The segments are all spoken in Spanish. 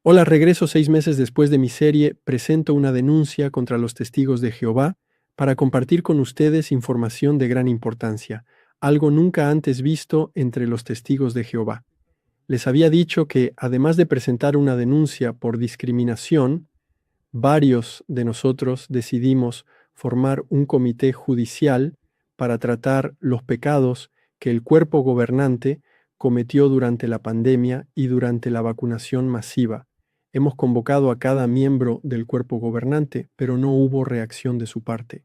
Hola, regreso 6 meses después de mi serie Presento una denuncia contra los testigos de Jehová para compartir con ustedes información de gran importancia, algo nunca antes visto entre los testigos de Jehová. Les había dicho que, además de presentar una denuncia por discriminación, varios de nosotros decidimos formar un comité judicial para tratar los pecados que el cuerpo gobernante cometió durante la pandemia y durante la vacunación masiva. Hemos convocado a cada miembro del cuerpo gobernante, pero no hubo reacción de su parte.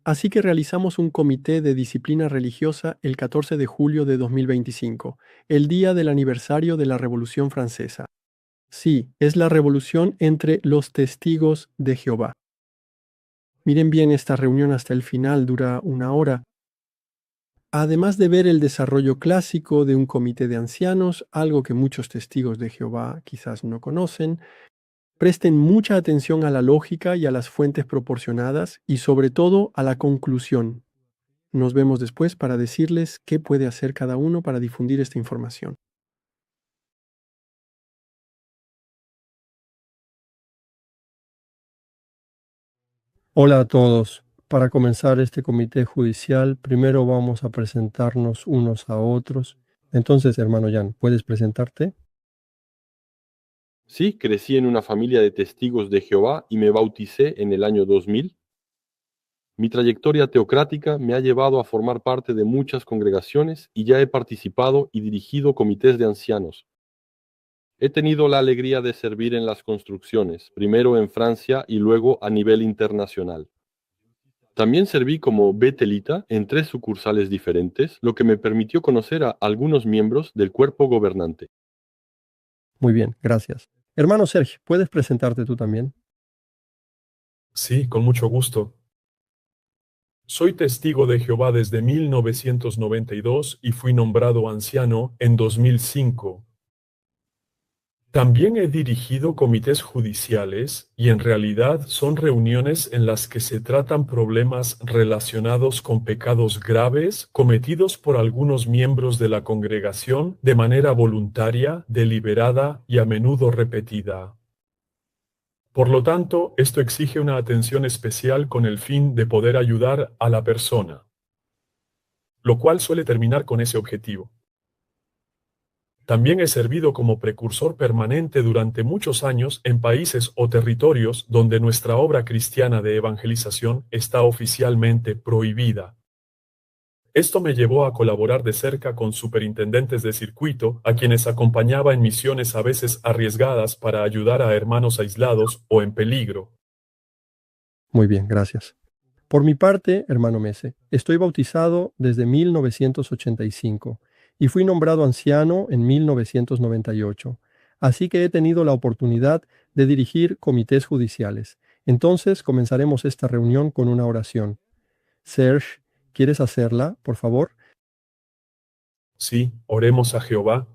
Así que realizamos un comité de disciplina religiosa el 14 de julio de 2025, el día del aniversario de la Revolución Francesa. Sí, es la revolución entre los testigos de Jehová. Miren bien, esta reunión hasta el final dura 1 hora. Además de ver el desarrollo clásico de un comité de ancianos, algo que muchos testigos de Jehová quizás no conocen, presten mucha atención a la lógica y a las fuentes proporcionadas y sobre todo a la conclusión. Nos vemos después para decirles qué puede hacer cada uno para difundir esta información. Hola a todos. Para comenzar este comité judicial, primero vamos a presentarnos unos a otros. Entonces, hermano Jan, ¿puedes presentarte? Sí, crecí en una familia de testigos de Jehová y me bauticé en el año 2000. Mi trayectoria teocrática me ha llevado a formar parte de muchas congregaciones y ya he participado y dirigido comités de ancianos. He tenido la alegría de servir en las construcciones, primero en Francia y luego a nivel internacional. También serví como betelita en 3 sucursales diferentes, lo que me permitió conocer a algunos miembros del cuerpo gobernante. Muy bien, gracias. Hermano Sergio, ¿puedes presentarte tú también? Sí, con mucho gusto. Soy testigo de Jehová desde 1992 y fui nombrado anciano en 2005. También he dirigido comités judiciales y en realidad son reuniones en las que se tratan problemas relacionados con pecados graves cometidos por algunos miembros de la congregación de manera voluntaria, deliberada y a menudo repetida. Por lo tanto, esto exige una atención especial con el fin de poder ayudar a la persona, lo cual suele terminar con ese objetivo. También he servido como precursor permanente durante muchos años en países o territorios donde nuestra obra cristiana de evangelización está oficialmente prohibida. Esto me llevó a colaborar de cerca con superintendentes de circuito, a quienes acompañaba en misiones a veces arriesgadas para ayudar a hermanos aislados o en peligro. Muy bien, gracias. Por mi parte, hermano Mese, estoy bautizado desde 1985 y fui nombrado anciano en 1998, así que he tenido la oportunidad de dirigir comités judiciales. Entonces comenzaremos esta reunión con una oración. Serge, ¿quieres hacerla, por favor? Sí, oremos a Jehová.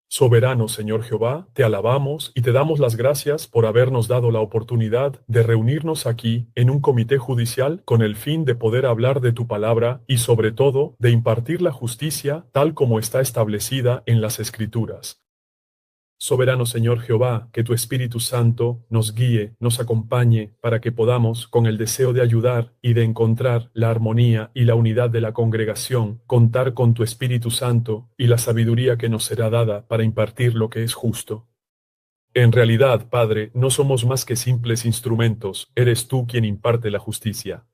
Soberano Señor Jehová, te alabamos y te damos las gracias por habernos dado la oportunidad de reunirnos aquí en un comité judicial con el fin de poder hablar de tu palabra y sobre todo de impartir la justicia tal como está establecida en las Escrituras. Soberano Señor Jehová, que tu Espíritu Santo nos guíe, nos acompañe, para que podamos, con el deseo de ayudar y de encontrar la armonía y la unidad de la congregación, contar con tu Espíritu Santo y la sabiduría que nos será dada para impartir lo que es justo. En realidad, Padre, no somos más que simples instrumentos, eres tú quien imparte la justicia.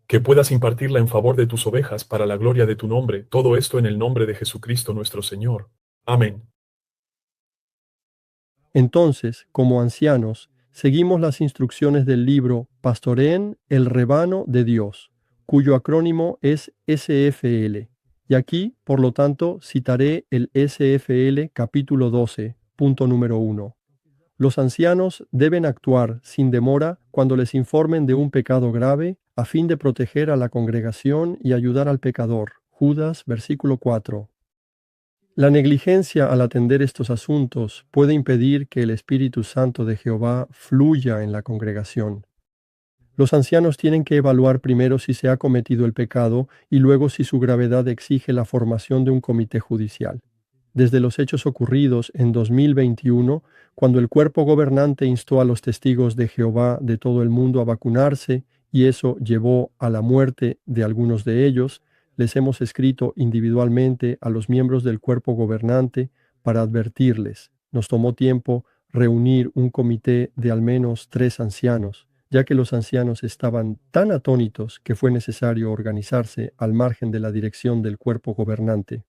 Que puedas impartirla en favor de tus ovejas para la gloria de tu nombre, todo esto en el nombre de Jesucristo nuestro Señor. Amén. Entonces, como ancianos, seguimos las instrucciones del libro Pastoreen el Rebano de Dios, cuyo acrónimo es SFL. Y aquí, por lo tanto, citaré el SFL capítulo 12, punto número 1. Los ancianos deben actuar sin demora cuando les informen de un pecado grave a fin de proteger a la congregación y ayudar al pecador. Judas, versículo 4. La negligencia al atender estos asuntos puede impedir que el Espíritu Santo de Jehová fluya en la congregación. Los ancianos tienen que evaluar primero si se ha cometido el pecado y luego si su gravedad exige la formación de un comité judicial. desde los hechos ocurridos en 2021, cuando el cuerpo gobernante instó a los testigos de Jehová de todo el mundo a vacunarse y eso llevó a la muerte de algunos de ellos, les hemos escrito individualmente a los miembros del cuerpo gobernante para advertirles. Nos tomó tiempo reunir un comité de al menos 3 ancianos, ya que los ancianos estaban tan atónitos que fue necesario organizarse al margen de la dirección del cuerpo gobernante.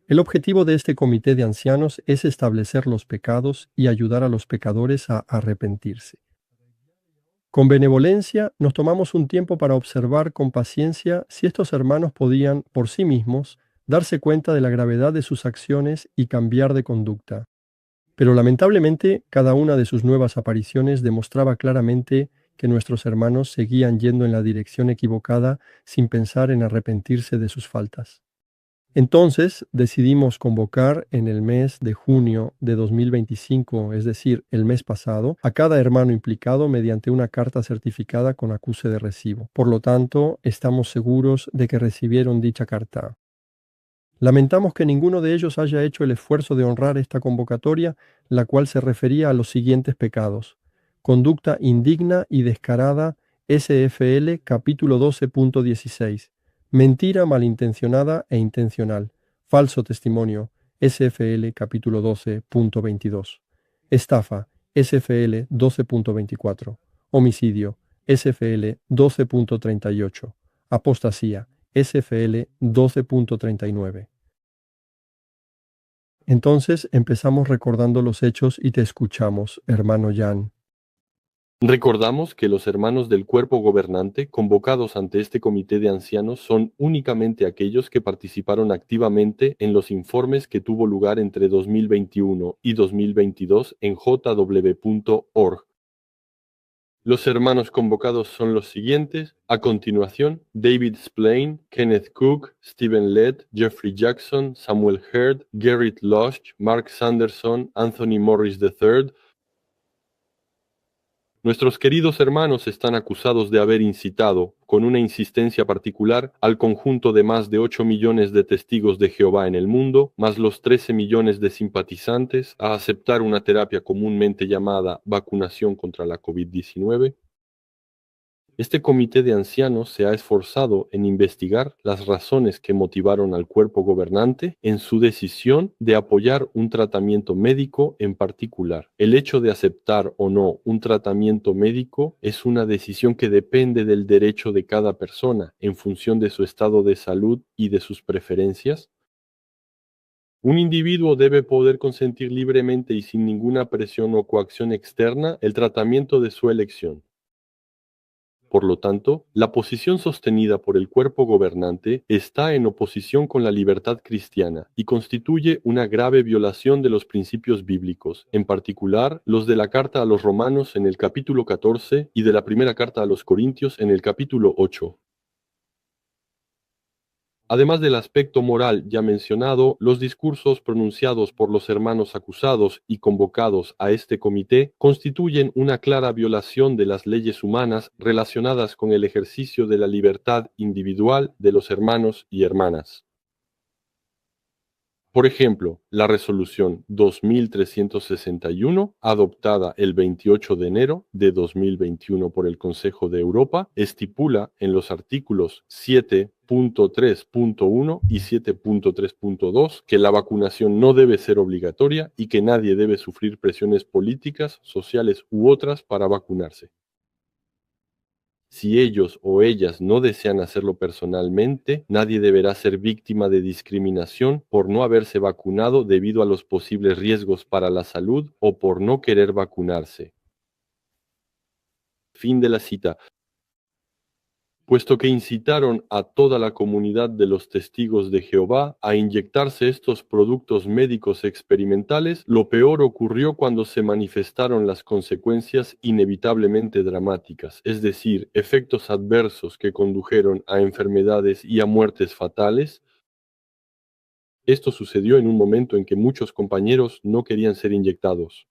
El objetivo de este comité de ancianos es establecer los pecados y ayudar a los pecadores a arrepentirse. Con benevolencia nos tomamos un tiempo para observar con paciencia si estos hermanos podían, por sí mismos, darse cuenta de la gravedad de sus acciones y cambiar de conducta. Pero lamentablemente, cada una de sus nuevas apariciones demostraba claramente que nuestros hermanos seguían yendo en la dirección equivocada sin pensar en arrepentirse de sus faltas. Entonces decidimos convocar en el mes de junio de 2025, es decir, el mes pasado, a cada hermano implicado mediante una carta certificada con acuse de recibo. Por lo tanto, estamos seguros de que recibieron dicha carta. Lamentamos que ninguno de ellos haya hecho el esfuerzo de honrar esta convocatoria, la cual se refería a los siguientes pecados: conducta indigna y descarada, SFL capítulo 12.16. Mentira malintencionada e intencional. Falso testimonio. SFL capítulo 12.22. Estafa. SFL 12.24. Homicidio. SFL 12.38. Apostasía. SFL 12.39. Entonces empezamos recordando los hechos y te escuchamos, hermano Jan. Recordamos que los hermanos del cuerpo gobernante convocados ante este comité de ancianos son únicamente aquellos que participaron activamente en los informes que tuvo lugar entre 2021 y 2022 en jw.org. Los hermanos convocados son los siguientes. A continuación, David Splane, Kenneth Cook, Stephen Lett, Jeffrey Jackson, Samuel Hurd, Gerrit Losch, Mark Sanderson, Anthony Morris III. Nuestros queridos hermanos están acusados de haber incitado, con una insistencia particular, al conjunto de más de 8 millones de testigos de Jehová en el mundo, más los 13 millones de simpatizantes, a aceptar una terapia comúnmente llamada vacunación contra la COVID-19. Este comité de ancianos se ha esforzado en investigar las razones que motivaron al cuerpo gobernante en su decisión de apoyar un tratamiento médico en particular. El hecho de aceptar o no un tratamiento médico es una decisión que depende del derecho de cada persona en función de su estado de salud y de sus preferencias. Un individuo debe poder consentir libremente y sin ninguna presión o coacción externa el tratamiento de su elección. Por lo tanto, la posición sostenida por el cuerpo gobernante está en oposición con la libertad cristiana y constituye una grave violación de los principios bíblicos, en particular los de la Carta a los Romanos en el capítulo 14 y de la primera Carta a los Corintios en el capítulo 8. Además del aspecto moral ya mencionado, los discursos pronunciados por los hermanos acusados y convocados a este comité constituyen una clara violación de las leyes humanas relacionadas con el ejercicio de la libertad individual de los hermanos y hermanas. Por ejemplo, la resolución 2361, adoptada el 28 de enero de 2021 por el Consejo de Europa, estipula en los artículos 7.3.1 y 7.3.2 que la vacunación no debe ser obligatoria y que nadie debe sufrir presiones políticas, sociales u otras para vacunarse. Si ellos o ellas no desean hacerlo personalmente, nadie deberá ser víctima de discriminación por no haberse vacunado debido a los posibles riesgos para la salud o por no querer vacunarse. Fin de la cita. Puesto que incitaron a toda la comunidad de los testigos de Jehová a inyectarse estos productos médicos experimentales, lo peor ocurrió cuando se manifestaron las consecuencias inevitablemente dramáticas, es decir, efectos adversos que condujeron a enfermedades y a muertes fatales. Esto sucedió en un momento en que muchos compañeros no querían ser inyectados.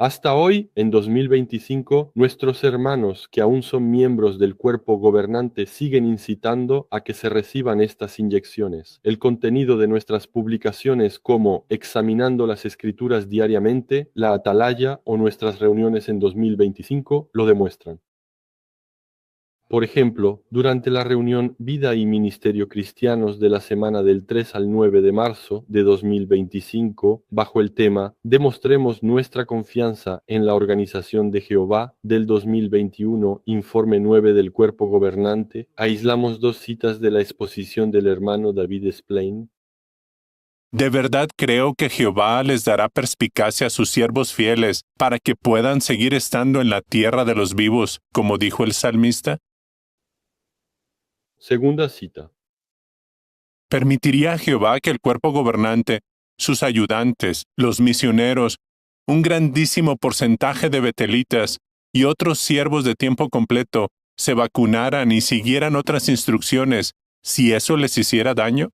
Hasta hoy, en 2025, nuestros hermanos que aún son miembros del cuerpo gobernante siguen incitando a que se reciban estas inyecciones. El contenido de nuestras publicaciones como Examinando las Escrituras diariamente, La Atalaya o nuestras reuniones en 2025 lo demuestran. Por ejemplo, durante la reunión Vida y Ministerio Cristianos de la semana del 3 al 9 de marzo de 2025, bajo el tema Demostremos nuestra confianza en la Organización de Jehová del 2021, informe 9 del cuerpo gobernante, aislamos dos citas de la exposición del hermano David Splain. De verdad creo que Jehová les dará perspicacia a sus siervos fieles para que puedan seguir estando en la tierra de los vivos, como dijo el salmista. Segunda cita. ¿Permitiría a Jehová que el cuerpo gobernante, sus ayudantes, los misioneros, un grandísimo porcentaje de betelitas y otros siervos de tiempo completo se vacunaran y siguieran otras instrucciones si eso les hiciera daño?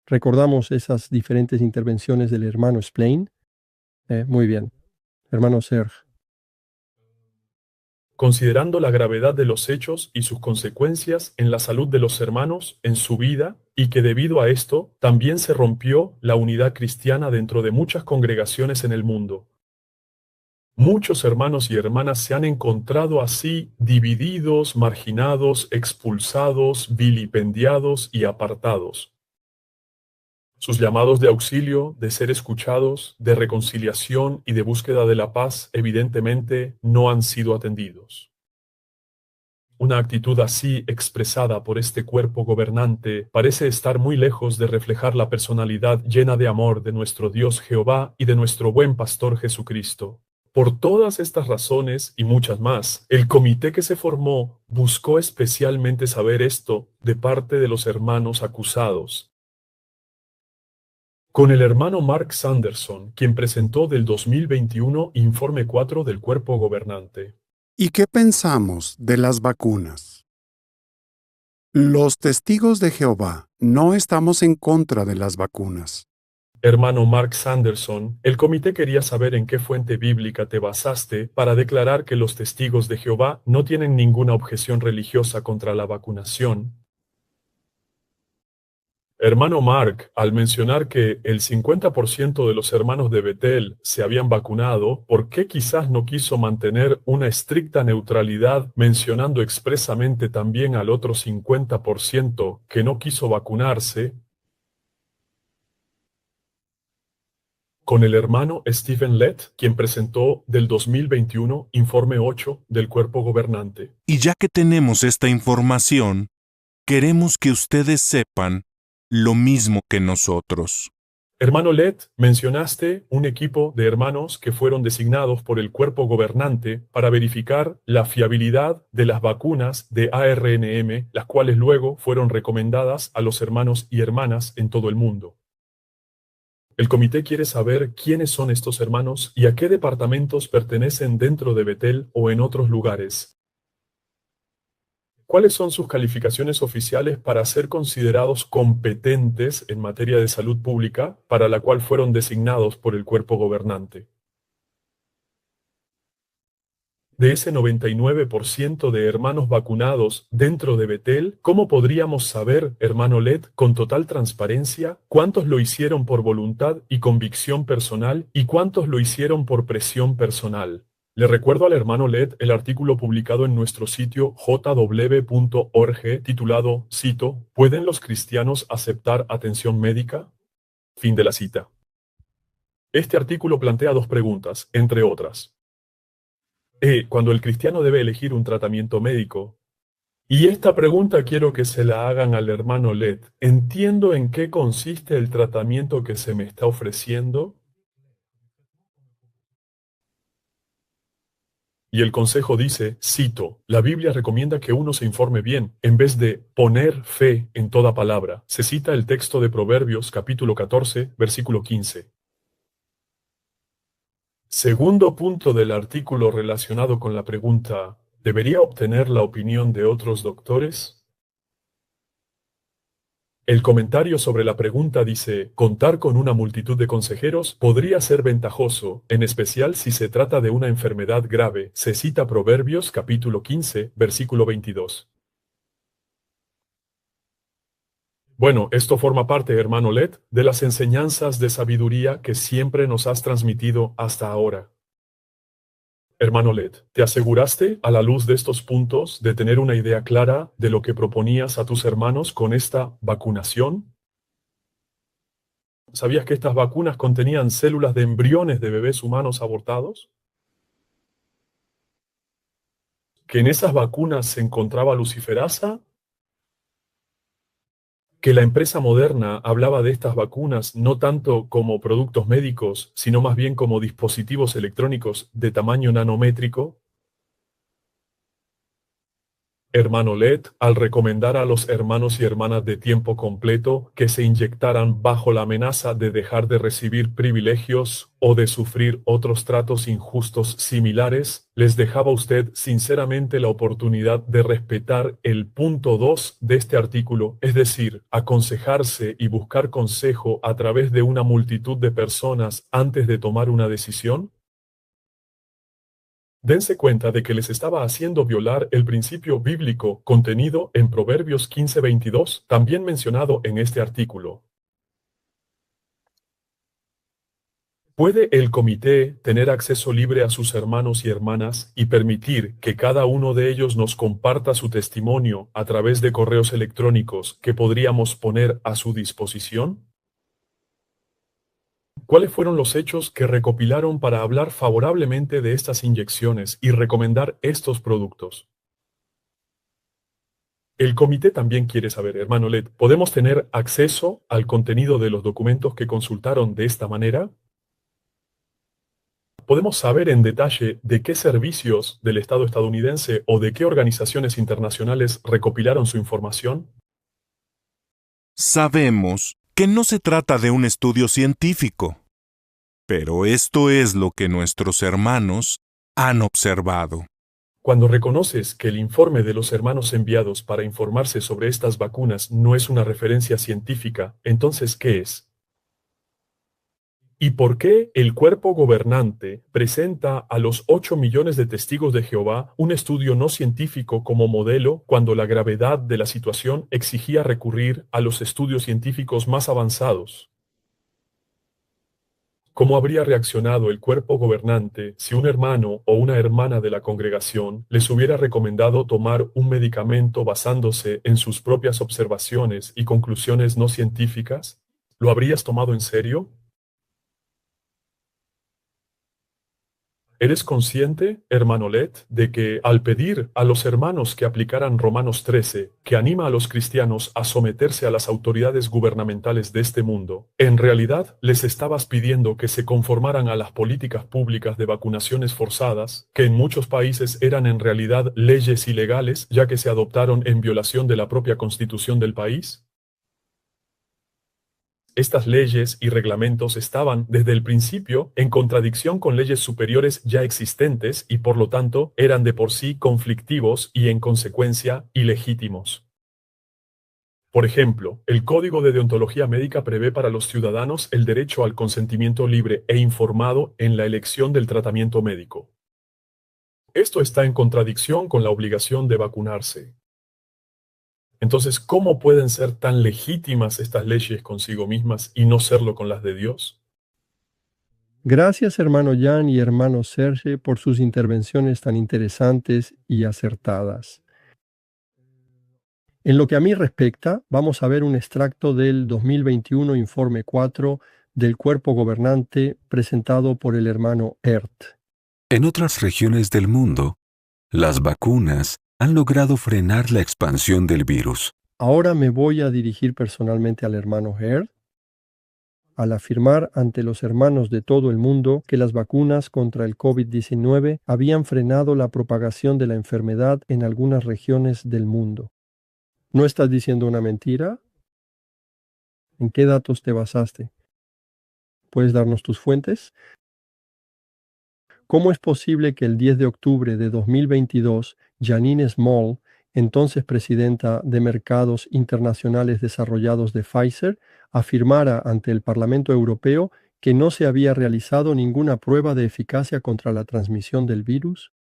Recordamos esas diferentes intervenciones del hermano Splain. Muy bien. Hermano Serge. Considerando la gravedad de los hechos y sus consecuencias en la salud de los hermanos, en su vida, y que debido a esto también se rompió la unidad cristiana dentro de muchas congregaciones en el mundo. Muchos hermanos y hermanas se han encontrado así divididos, marginados, expulsados, vilipendiados y apartados. Sus llamados de auxilio, de ser escuchados, de reconciliación y de búsqueda de la paz, evidentemente, no han sido atendidos. Una actitud así expresada por este cuerpo gobernante parece estar muy lejos de reflejar la personalidad llena de amor de nuestro Dios Jehová y de nuestro buen pastor Jesucristo. Por todas estas razones y muchas más, el comité que se formó buscó especialmente saber esto de parte de los hermanos acusados. Con el hermano Mark Sanderson, quien presentó del 2021 Informe 4 del Cuerpo Gobernante. ¿Y qué pensamos de las vacunas? Los testigos de Jehová no estamos en contra de las vacunas. Hermano Mark Sanderson, el comité quería saber en qué fuente bíblica te basaste para declarar que los testigos de Jehová no tienen ninguna objeción religiosa contra la vacunación. Hermano Mark, al mencionar que el 50% de los hermanos de Betel se habían vacunado, ¿por qué quizás no quiso mantener una estricta neutralidad mencionando expresamente también al otro 50% que no quiso vacunarse? Con el hermano Stephen Lett, quien presentó del 2021 Informe 8 del Cuerpo Gobernante. Y ya que tenemos esta información, queremos que ustedes sepan lo mismo que nosotros. Hermano Lett, mencionaste un equipo de hermanos que fueron designados por el cuerpo gobernante para verificar la fiabilidad de las vacunas de ARNM, las cuales luego fueron recomendadas a los hermanos y hermanas en todo el mundo. El comité quiere saber quiénes son estos hermanos y a qué departamentos pertenecen dentro de Betel o en otros lugares. ¿Cuáles son sus calificaciones oficiales para ser considerados competentes en materia de salud pública, para la cual fueron designados por el cuerpo gobernante? De ese 99% de hermanos vacunados dentro de Betel, ¿cómo podríamos saber, hermano Led, con total transparencia, cuántos lo hicieron por voluntad y convicción personal y cuántos lo hicieron por presión personal? Le recuerdo al hermano Led el artículo publicado en nuestro sitio jw.org titulado, cito, ¿pueden los cristianos aceptar atención médica? Fin de la cita. Este artículo plantea dos preguntas, entre otras. Cuando el cristiano debe elegir un tratamiento médico. Y esta pregunta quiero que se la hagan al hermano Led. ¿Entiendo en qué consiste el tratamiento que se me está ofreciendo? Y el consejo dice, cito, la Biblia recomienda que uno se informe bien, en vez de poner fe en toda palabra. Se cita el texto de Proverbios capítulo 14, versículo 15. Segundo punto del artículo relacionado con la pregunta, ¿debería obtener la opinión de otros doctores? El comentario sobre la pregunta dice, contar con una multitud de consejeros podría ser ventajoso, en especial si se trata de una enfermedad grave. Se cita Proverbios capítulo 15, versículo 22. Bueno, esto forma parte, hermano Led, de las enseñanzas de sabiduría que siempre nos has transmitido hasta ahora. Hermano Led, ¿te aseguraste, a la luz de estos puntos, de tener una idea clara de lo que proponías a tus hermanos con esta vacunación? ¿Sabías que estas vacunas contenían células de embriones de bebés humanos abortados? ¿Que en esas vacunas se encontraba luciferasa? Que la empresa Moderna hablaba de estas vacunas no tanto como productos médicos, sino más bien como dispositivos electrónicos de tamaño nanométrico? Hermano Led, al recomendar a los hermanos y hermanas de tiempo completo que se inyectaran bajo la amenaza de dejar de recibir privilegios o de sufrir otros tratos injustos similares, les dejaba usted sinceramente la oportunidad de respetar el punto 2 de este artículo, es decir, aconsejarse y buscar consejo a través de una multitud de personas antes de tomar una decisión? Dense cuenta de que les estaba haciendo violar el principio bíblico contenido en Proverbios 15:22, también mencionado en este artículo. ¿Puede el comité tener acceso libre a sus hermanos y hermanas y permitir que cada uno de ellos nos comparta su testimonio a través de correos electrónicos que podríamos poner a su disposición? ¿Cuáles fueron los hechos que recopilaron para hablar favorablemente de estas inyecciones y recomendar estos productos? El comité también quiere saber, hermano Led, ¿podemos tener acceso al contenido de los documentos que consultaron de esta manera? ¿Podemos saber en detalle de qué servicios del Estado estadounidense o de qué organizaciones internacionales recopilaron su información? Sabemos que no se trata de un estudio científico, pero esto es lo que nuestros hermanos han observado. Cuando reconoces que el informe de los hermanos enviados para informarse sobre estas vacunas no es una referencia científica, entonces, ¿qué es? ¿Y por qué el cuerpo gobernante presenta a los 8 millones de testigos de Jehová un estudio no científico como modelo cuando la gravedad de la situación exigía recurrir a los estudios científicos más avanzados? ¿Cómo habría reaccionado el cuerpo gobernante si un hermano o una hermana de la congregación les hubiera recomendado tomar un medicamento basándose en sus propias observaciones y conclusiones no científicas? ¿Lo habrías tomado en serio? ¿Eres consciente, hermano Led, de que al pedir a los hermanos que aplicaran Romanos 13, que anima a los cristianos a someterse a las autoridades gubernamentales de este mundo, en realidad les estabas pidiendo que se conformaran a las políticas públicas de vacunaciones forzadas, que en muchos países eran en realidad leyes ilegales, ya que se adoptaron en violación de la propia constitución del país? Estas leyes y reglamentos estaban desde el principio en contradicción con leyes superiores ya existentes y por lo tanto eran de por sí conflictivos y en consecuencia ilegítimos. Por ejemplo, el Código de Deontología Médica prevé para los ciudadanos el derecho al consentimiento libre e informado en la elección del tratamiento médico. Esto está en contradicción con la obligación de vacunarse. Entonces, ¿cómo pueden ser tan legítimas estas leyes consigo mismas y no serlo con las de Dios? Gracias, hermano Jan y hermano Serge, por sus intervenciones tan interesantes y acertadas. En lo que a mí respecta, vamos a ver un extracto del 2021 Informe 4 del Cuerpo Gobernante presentado por el hermano Ert. En otras regiones del mundo, las vacunas han logrado frenar la expansión del virus. Ahora me voy a dirigir personalmente al hermano Ert al afirmar ante los hermanos de todo el mundo que las vacunas contra el COVID-19 habían frenado la propagación de la enfermedad en algunas regiones del mundo. ¿No estás diciendo una mentira? ¿En qué datos te basaste? ¿Puedes darnos tus fuentes? ¿Cómo es posible que el 10 de octubre de 2022, Janine Small entonces presidenta de Mercados Internacionales Desarrollados de Pfizer, afirmara ante el Parlamento Europeo que no se había realizado ninguna prueba de eficacia contra la transmisión del virus?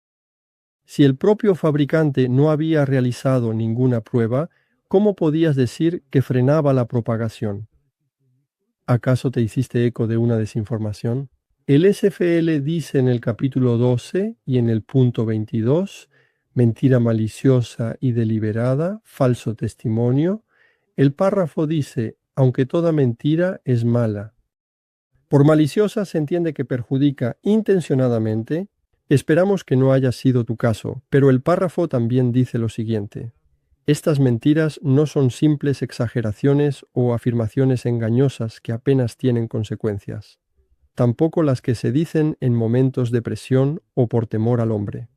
Si el propio fabricante no había realizado ninguna prueba, ¿cómo podías decir que frenaba la propagación? ¿Acaso te hiciste eco de una desinformación? El SFL dice en el capítulo 12 y en el punto 22, mentira maliciosa y deliberada, falso testimonio. El párrafo dice, aunque toda mentira es mala. Por maliciosa se entiende que perjudica intencionadamente. Esperamos que no haya sido tu caso, pero el párrafo también dice lo siguiente. Estas mentiras no son simples exageraciones o afirmaciones engañosas que apenas tienen consecuencias. Tampoco las que se dicen en momentos de presión o por temor al hombre.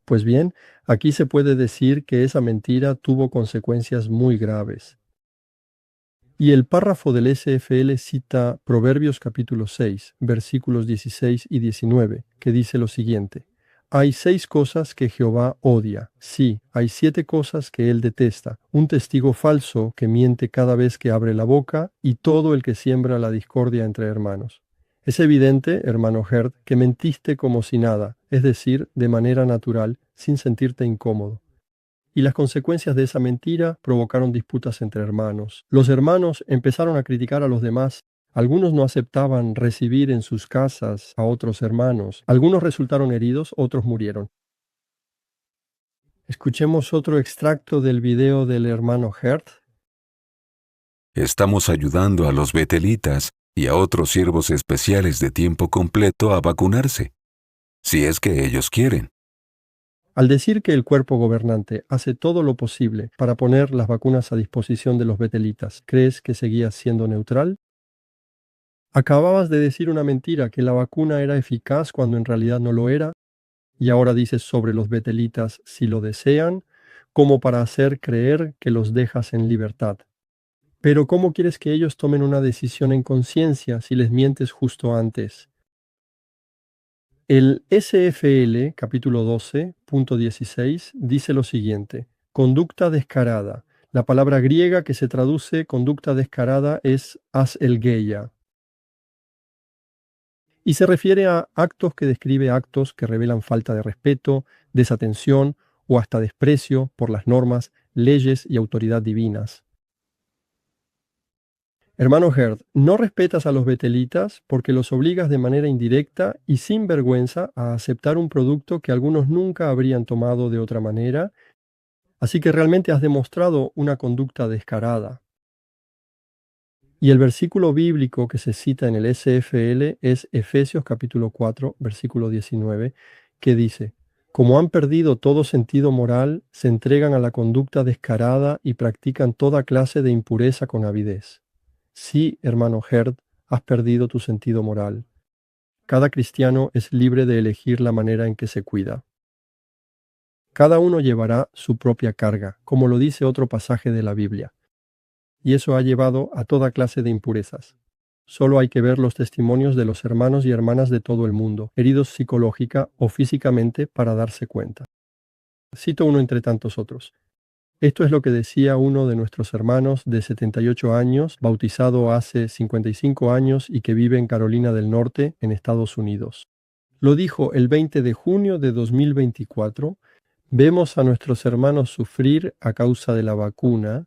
Pues bien, aquí se puede decir que esa mentira tuvo consecuencias muy graves. Y el párrafo del SFL cita Proverbios capítulo 6, versículos 16 y 19, que dice lo siguiente. Hay 6 cosas que Jehová odia. Sí, hay 7 cosas que él detesta. Un testigo falso que miente cada vez que abre la boca y todo el que siembra la discordia entre hermanos. Es evidente, hermano Herd, que mentiste como si nada, es decir, de manera natural, sin sentirte incómodo. Y las consecuencias de esa mentira provocaron disputas entre hermanos. Los hermanos empezaron a criticar a los demás. Algunos no aceptaban recibir en sus casas a otros hermanos. Algunos resultaron heridos, otros murieron. Escuchemos otro extracto del video del hermano Herd. Estamos ayudando a los betelitas y a otros siervos especiales de tiempo completo a vacunarse, si es que ellos quieren. Al decir que el cuerpo gobernante hace todo lo posible para poner las vacunas a disposición de los betelitas, ¿crees que seguías siendo neutral? Acababas de decir una mentira, que la vacuna era eficaz cuando en realidad no lo era, y ahora dices sobre los betelitas si lo desean, como para hacer creer que los dejas en libertad. Pero ¿cómo quieres que ellos tomen una decisión en conciencia si les mientes justo antes? El SFL, capítulo 12, punto 16, dice lo siguiente. Conducta descarada. La palabra griega que se traduce conducta descarada es as'elgeia. Y se refiere a actos que describe actos que revelan falta de respeto, desatención o hasta desprecio por las normas, leyes y autoridad divinas. Hermano Herd, no respetas a los betelitas porque los obligas de manera indirecta y sin vergüenza a aceptar un producto que algunos nunca habrían tomado de otra manera, así que realmente has demostrado una conducta descarada. Y el versículo bíblico que se cita en el SFL es Efesios capítulo 4, versículo 19, que dice, como han perdido todo sentido moral, se entregan a la conducta descarada y practican toda clase de impureza con avidez. Sí, hermano Herd, has perdido tu sentido moral. Cada cristiano es libre de elegir la manera en que se cuida. Cada uno llevará su propia carga, como lo dice otro pasaje de la Biblia. Y eso ha llevado a toda clase de impurezas. Solo hay que ver los testimonios de los hermanos y hermanas de todo el mundo, heridos psicológica o físicamente, para darse cuenta. Cito uno entre tantos otros. Esto es lo que decía uno de nuestros hermanos de 78 años, bautizado hace 55 años y que vive en Carolina del Norte, en Estados Unidos. Lo dijo el 20 de junio de 2024. Vemos a nuestros hermanos sufrir a causa de la vacuna.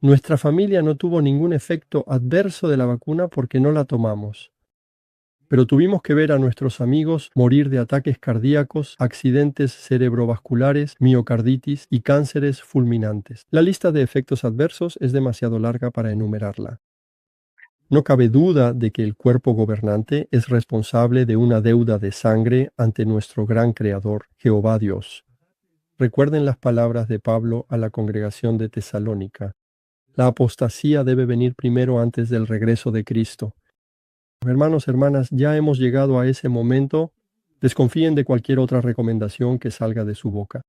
Nuestra familia no tuvo ningún efecto adverso de la vacuna porque no la tomamos. Pero tuvimos que ver a nuestros amigos morir de ataques cardíacos, accidentes cerebrovasculares, miocarditis y cánceres fulminantes. La lista de efectos adversos es demasiado larga para enumerarla. No cabe duda de que el cuerpo gobernante es responsable de una deuda de sangre ante nuestro gran Creador, Jehová Dios. Recuerden las palabras de Pablo a la congregación de Tesalónica. La apostasía debe venir primero antes del regreso de Cristo. Hermanos, hermanas, ya hemos llegado a ese momento. Desconfíen de cualquier otra recomendación que salga de su boca.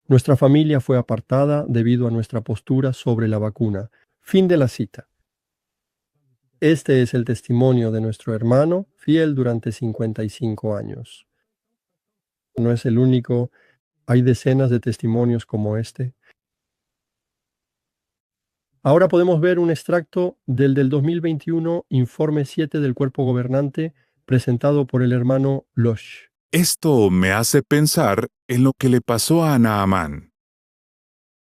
Nuestra familia fue apartada debido a nuestra postura sobre la vacuna. Fin de la cita. Este es el testimonio de nuestro hermano, fiel durante 55 años. No es el único Hay decenas de testimonios como este. Ahora podemos ver un extracto del 2021 Informe 7 del Cuerpo Gobernante presentado por el hermano Losh. Esto me hace pensar en lo que le pasó a Naamán.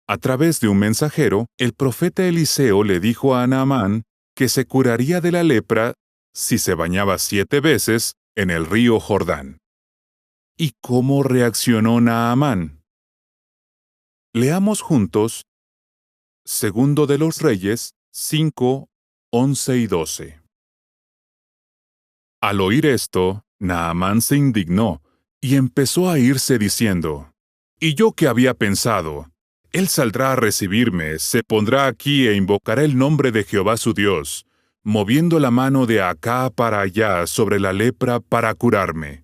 A través de un mensajero, el profeta Eliseo le dijo a Naamán que se curaría de la lepra si se bañaba 7 veces en el río Jordán. ¿Y cómo reaccionó Naamán? Leamos juntos Segundo de los Reyes 5, 11 y 12. Al oír esto, Naamán se indignó y empezó a irse diciendo: ¿Y yo qué había pensado? Él saldrá a recibirme, se pondrá aquí e invocará el nombre de Jehová su Dios, moviendo la mano de acá para allá sobre la lepra para curarme.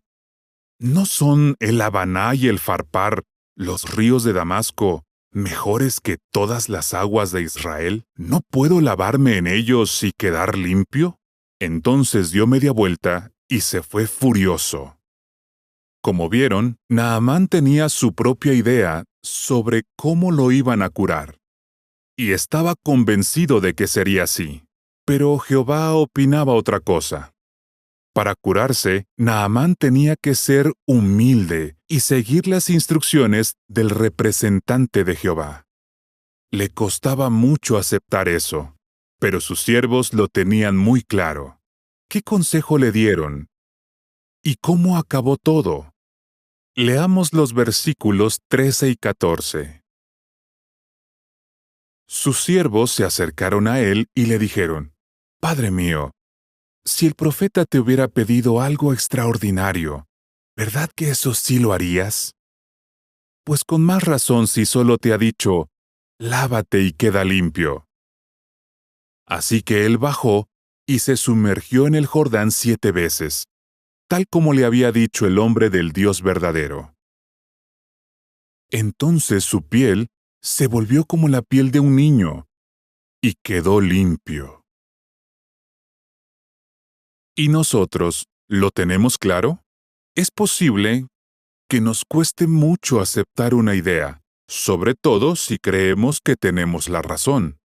¿No son el Habaná y el Farpar, los ríos de Damasco, mejores que todas las aguas de Israel? ¿No puedo lavarme en ellos y quedar limpio? Entonces dio media vuelta y se fue furioso. Como vieron, Naamán tenía su propia idea sobre cómo lo iban a curar. Y estaba convencido de que sería así. Pero Jehová opinaba otra cosa. Para curarse, Naamán tenía que ser humilde y seguir las instrucciones del representante de Jehová. Le costaba mucho aceptar eso, pero sus siervos lo tenían muy claro. ¿Qué consejo le dieron? ¿Y cómo acabó todo? Leamos los versículos 13 y 14. Sus siervos se acercaron a él y le dijeron: Padre mío, si el profeta te hubiera pedido algo extraordinario, ¿verdad que eso sí lo harías? Pues con más razón si solo te ha dicho: lávate y queda limpio. Así que él bajó y se sumergió en el Jordán 7 veces, tal como le había dicho el hombre del Dios verdadero. Entonces su piel se volvió como la piel de un niño y quedó limpio. ¿Y nosotros lo tenemos claro? Es posible que nos cueste mucho aceptar una idea, sobre todo si creemos que tenemos la razón.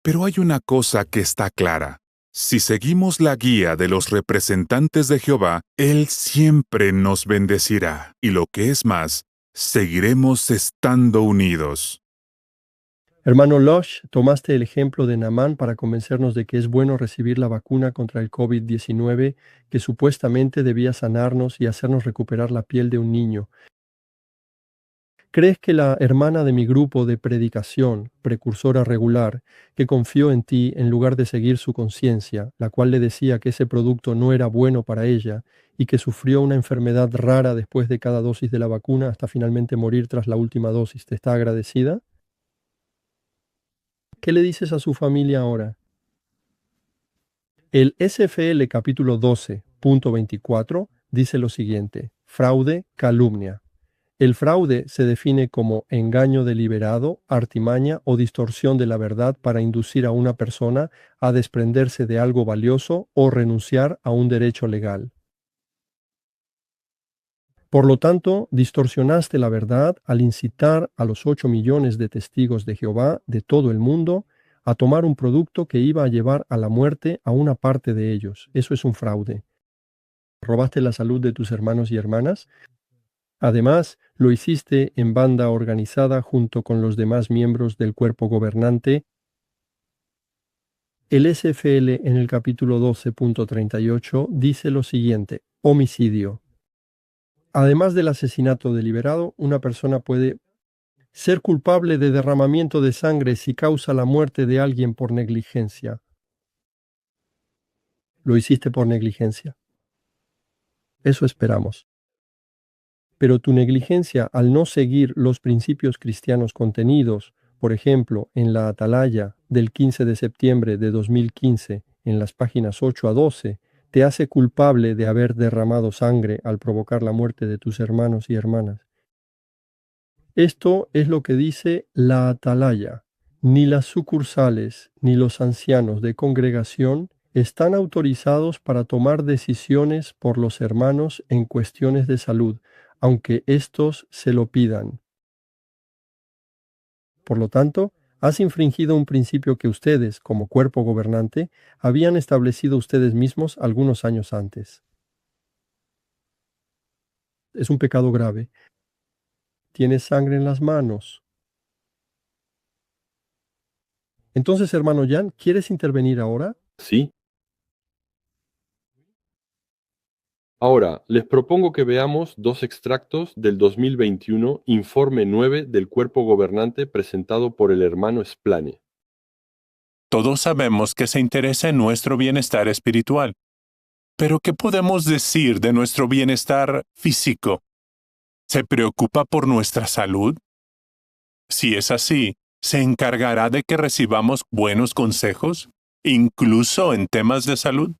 Pero hay una cosa que está clara. Si seguimos la guía de los representantes de Jehová, Él siempre nos bendecirá, y lo que es más, seguiremos estando unidos. Hermano Losh, tomaste el ejemplo de Naamán para convencernos de que es bueno recibir la vacuna contra el COVID-19 que supuestamente debía sanarnos y hacernos recuperar la piel de un niño. ¿Crees que la hermana de mi grupo de predicación, precursora regular, que confió en ti en lugar de seguir su conciencia, la cual le decía que ese producto no era bueno para ella y que sufrió una enfermedad rara después de cada dosis de la vacuna hasta finalmente morir tras la última dosis, te está agradecida? ¿Qué le dices a su familia ahora? El SFL capítulo 12.24 dice lo siguiente: fraude, calumnia. El fraude se define como engaño deliberado, artimaña o distorsión de la verdad para inducir a una persona a desprenderse de algo valioso o renunciar a un derecho legal. Por lo tanto, distorsionaste la verdad al incitar a los 8 millones de testigos de Jehová de todo el mundo a tomar un producto que iba a llevar a la muerte a una parte de ellos. Eso es un fraude. ¿Robaste la salud de tus hermanos y hermanas? Además, lo hiciste en banda organizada junto con los demás miembros del cuerpo gobernante. El SFL en el capítulo 12.38 dice lo siguiente: homicidio. Además del asesinato deliberado, una persona puede ser culpable de derramamiento de sangre si causa la muerte de alguien por negligencia. Lo hiciste por negligencia. Eso esperamos. Pero tu negligencia al no seguir los principios cristianos contenidos, por ejemplo, en la Atalaya del 15 de septiembre de 2015, en las páginas 8 a 12, te hace culpable de haber derramado sangre al provocar la muerte de tus hermanos y hermanas. Esto es lo que dice la Atalaya. Ni las sucursales ni los ancianos de congregación están autorizados para tomar decisiones por los hermanos en cuestiones de salud, aunque éstos se lo pidan. Por lo tanto, has infringido un principio que ustedes, como cuerpo gobernante, habían establecido ustedes mismos algunos años antes. Es un pecado grave. Tienes sangre en las manos. Entonces, hermano Jan, ¿quieres intervenir ahora? ¿Sí? Ahora, les propongo que veamos dos extractos del 2021 Informe 9 del Cuerpo Gobernante presentado por el hermano Splane. Todos sabemos que se interesa en nuestro bienestar espiritual. Pero ¿qué podemos decir de nuestro bienestar físico? ¿Se preocupa por nuestra salud? Si es así, ¿se encargará de que recibamos buenos consejos, incluso en temas de salud?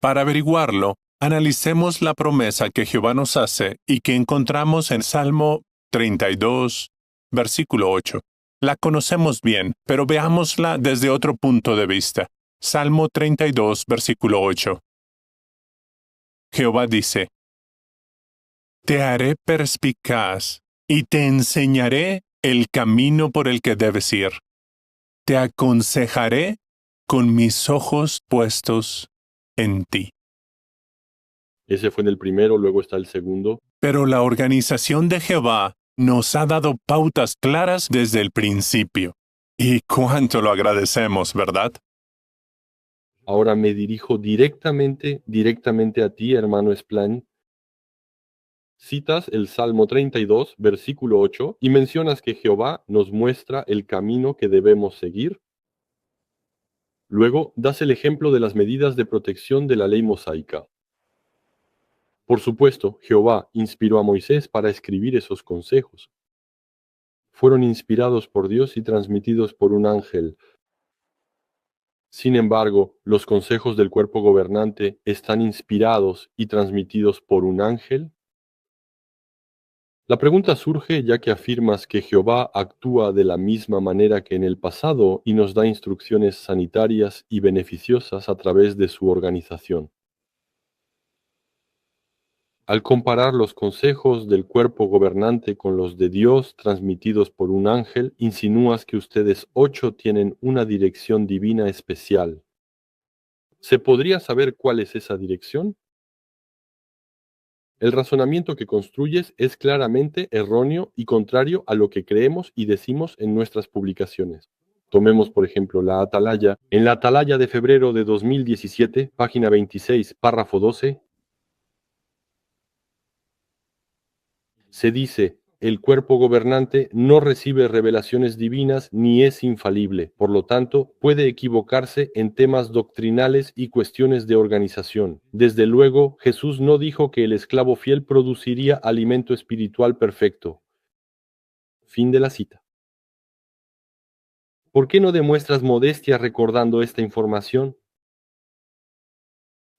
Para averiguarlo, analicemos la promesa que Jehová nos hace y que encontramos en Salmo 32, versículo 8. La conocemos bien, pero veámosla desde otro punto de vista. Salmo 32, versículo 8. Jehová dice: Te haré perspicaz y te enseñaré el camino por el que debes ir. Te aconsejaré con mis ojos puestos en ti. Ese fue en el primero, luego está el segundo. Pero la organización de Jehová nos ha dado pautas claras desde el principio. Y cuánto lo agradecemos, ¿verdad? Ahora me dirijo directamente a ti, hermano Splane. Citas el Salmo 32, versículo 8, y mencionas que Jehová nos muestra el camino que debemos seguir. Luego, das el ejemplo de las medidas de protección de la ley mosaica. Por supuesto, Jehová inspiró a Moisés para escribir esos consejos. Fueron inspirados por Dios y transmitidos por un ángel. Sin embargo, los consejos del cuerpo gobernante están inspirados y transmitidos por un ángel. La pregunta surge ya que afirmas que Jehová actúa de la misma manera que en el pasado y nos da instrucciones sanitarias y beneficiosas a través de su organización. Al comparar los consejos del cuerpo gobernante con los de Dios transmitidos por un ángel, insinúas que ustedes 8 tienen una dirección divina especial. ¿Se podría saber cuál es esa dirección? El razonamiento que construyes es claramente erróneo y contrario a lo que creemos y decimos en nuestras publicaciones. Tomemos, por ejemplo, la Atalaya. En la Atalaya de febrero de 2017, página 26, párrafo 12, se dice: el cuerpo gobernante no recibe revelaciones divinas ni es infalible, por lo tanto, puede equivocarse en temas doctrinales y cuestiones de organización. Desde luego, Jesús no dijo que el esclavo fiel produciría alimento espiritual perfecto. Fin de la cita. ¿Por qué no demuestras modestia recordando esta información?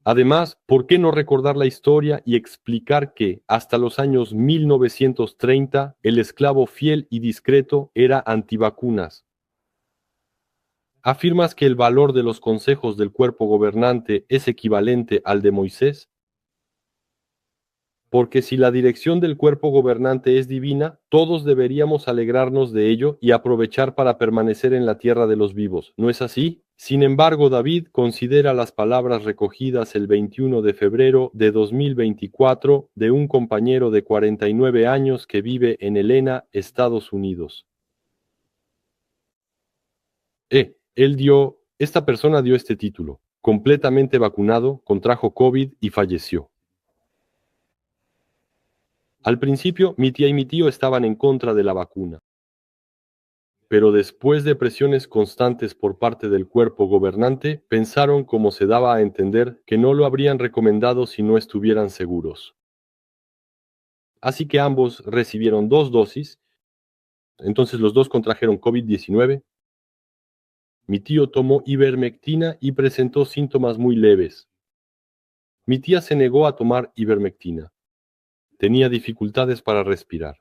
Además, ¿por qué no recordar la historia y explicar que, hasta los años 1930, el esclavo fiel y discreto era antivacunas? ¿Afirmas que el valor de los consejos del cuerpo gobernante es equivalente al de Moisés? Porque si la dirección del cuerpo gobernante es divina, todos deberíamos alegrarnos de ello y aprovechar para permanecer en la tierra de los vivos, ¿no es así? Sin embargo, David considera las palabras recogidas el 21 de febrero de 2024 de un compañero de 49 años que vive en Helena, Estados Unidos. Esta persona dio este título: completamente vacunado, contrajo COVID y falleció. Al principio, mi tía y mi tío estaban en contra de la vacuna. Pero después de presiones constantes por parte del cuerpo gobernante, pensaron, como se daba a entender, que no lo habrían recomendado si no estuvieran seguros. Así que ambos recibieron 2 dosis, entonces los dos contrajeron COVID-19. Mi tío tomó ivermectina y presentó síntomas muy leves. Mi tía se negó a tomar ivermectina. Tenía dificultades para respirar.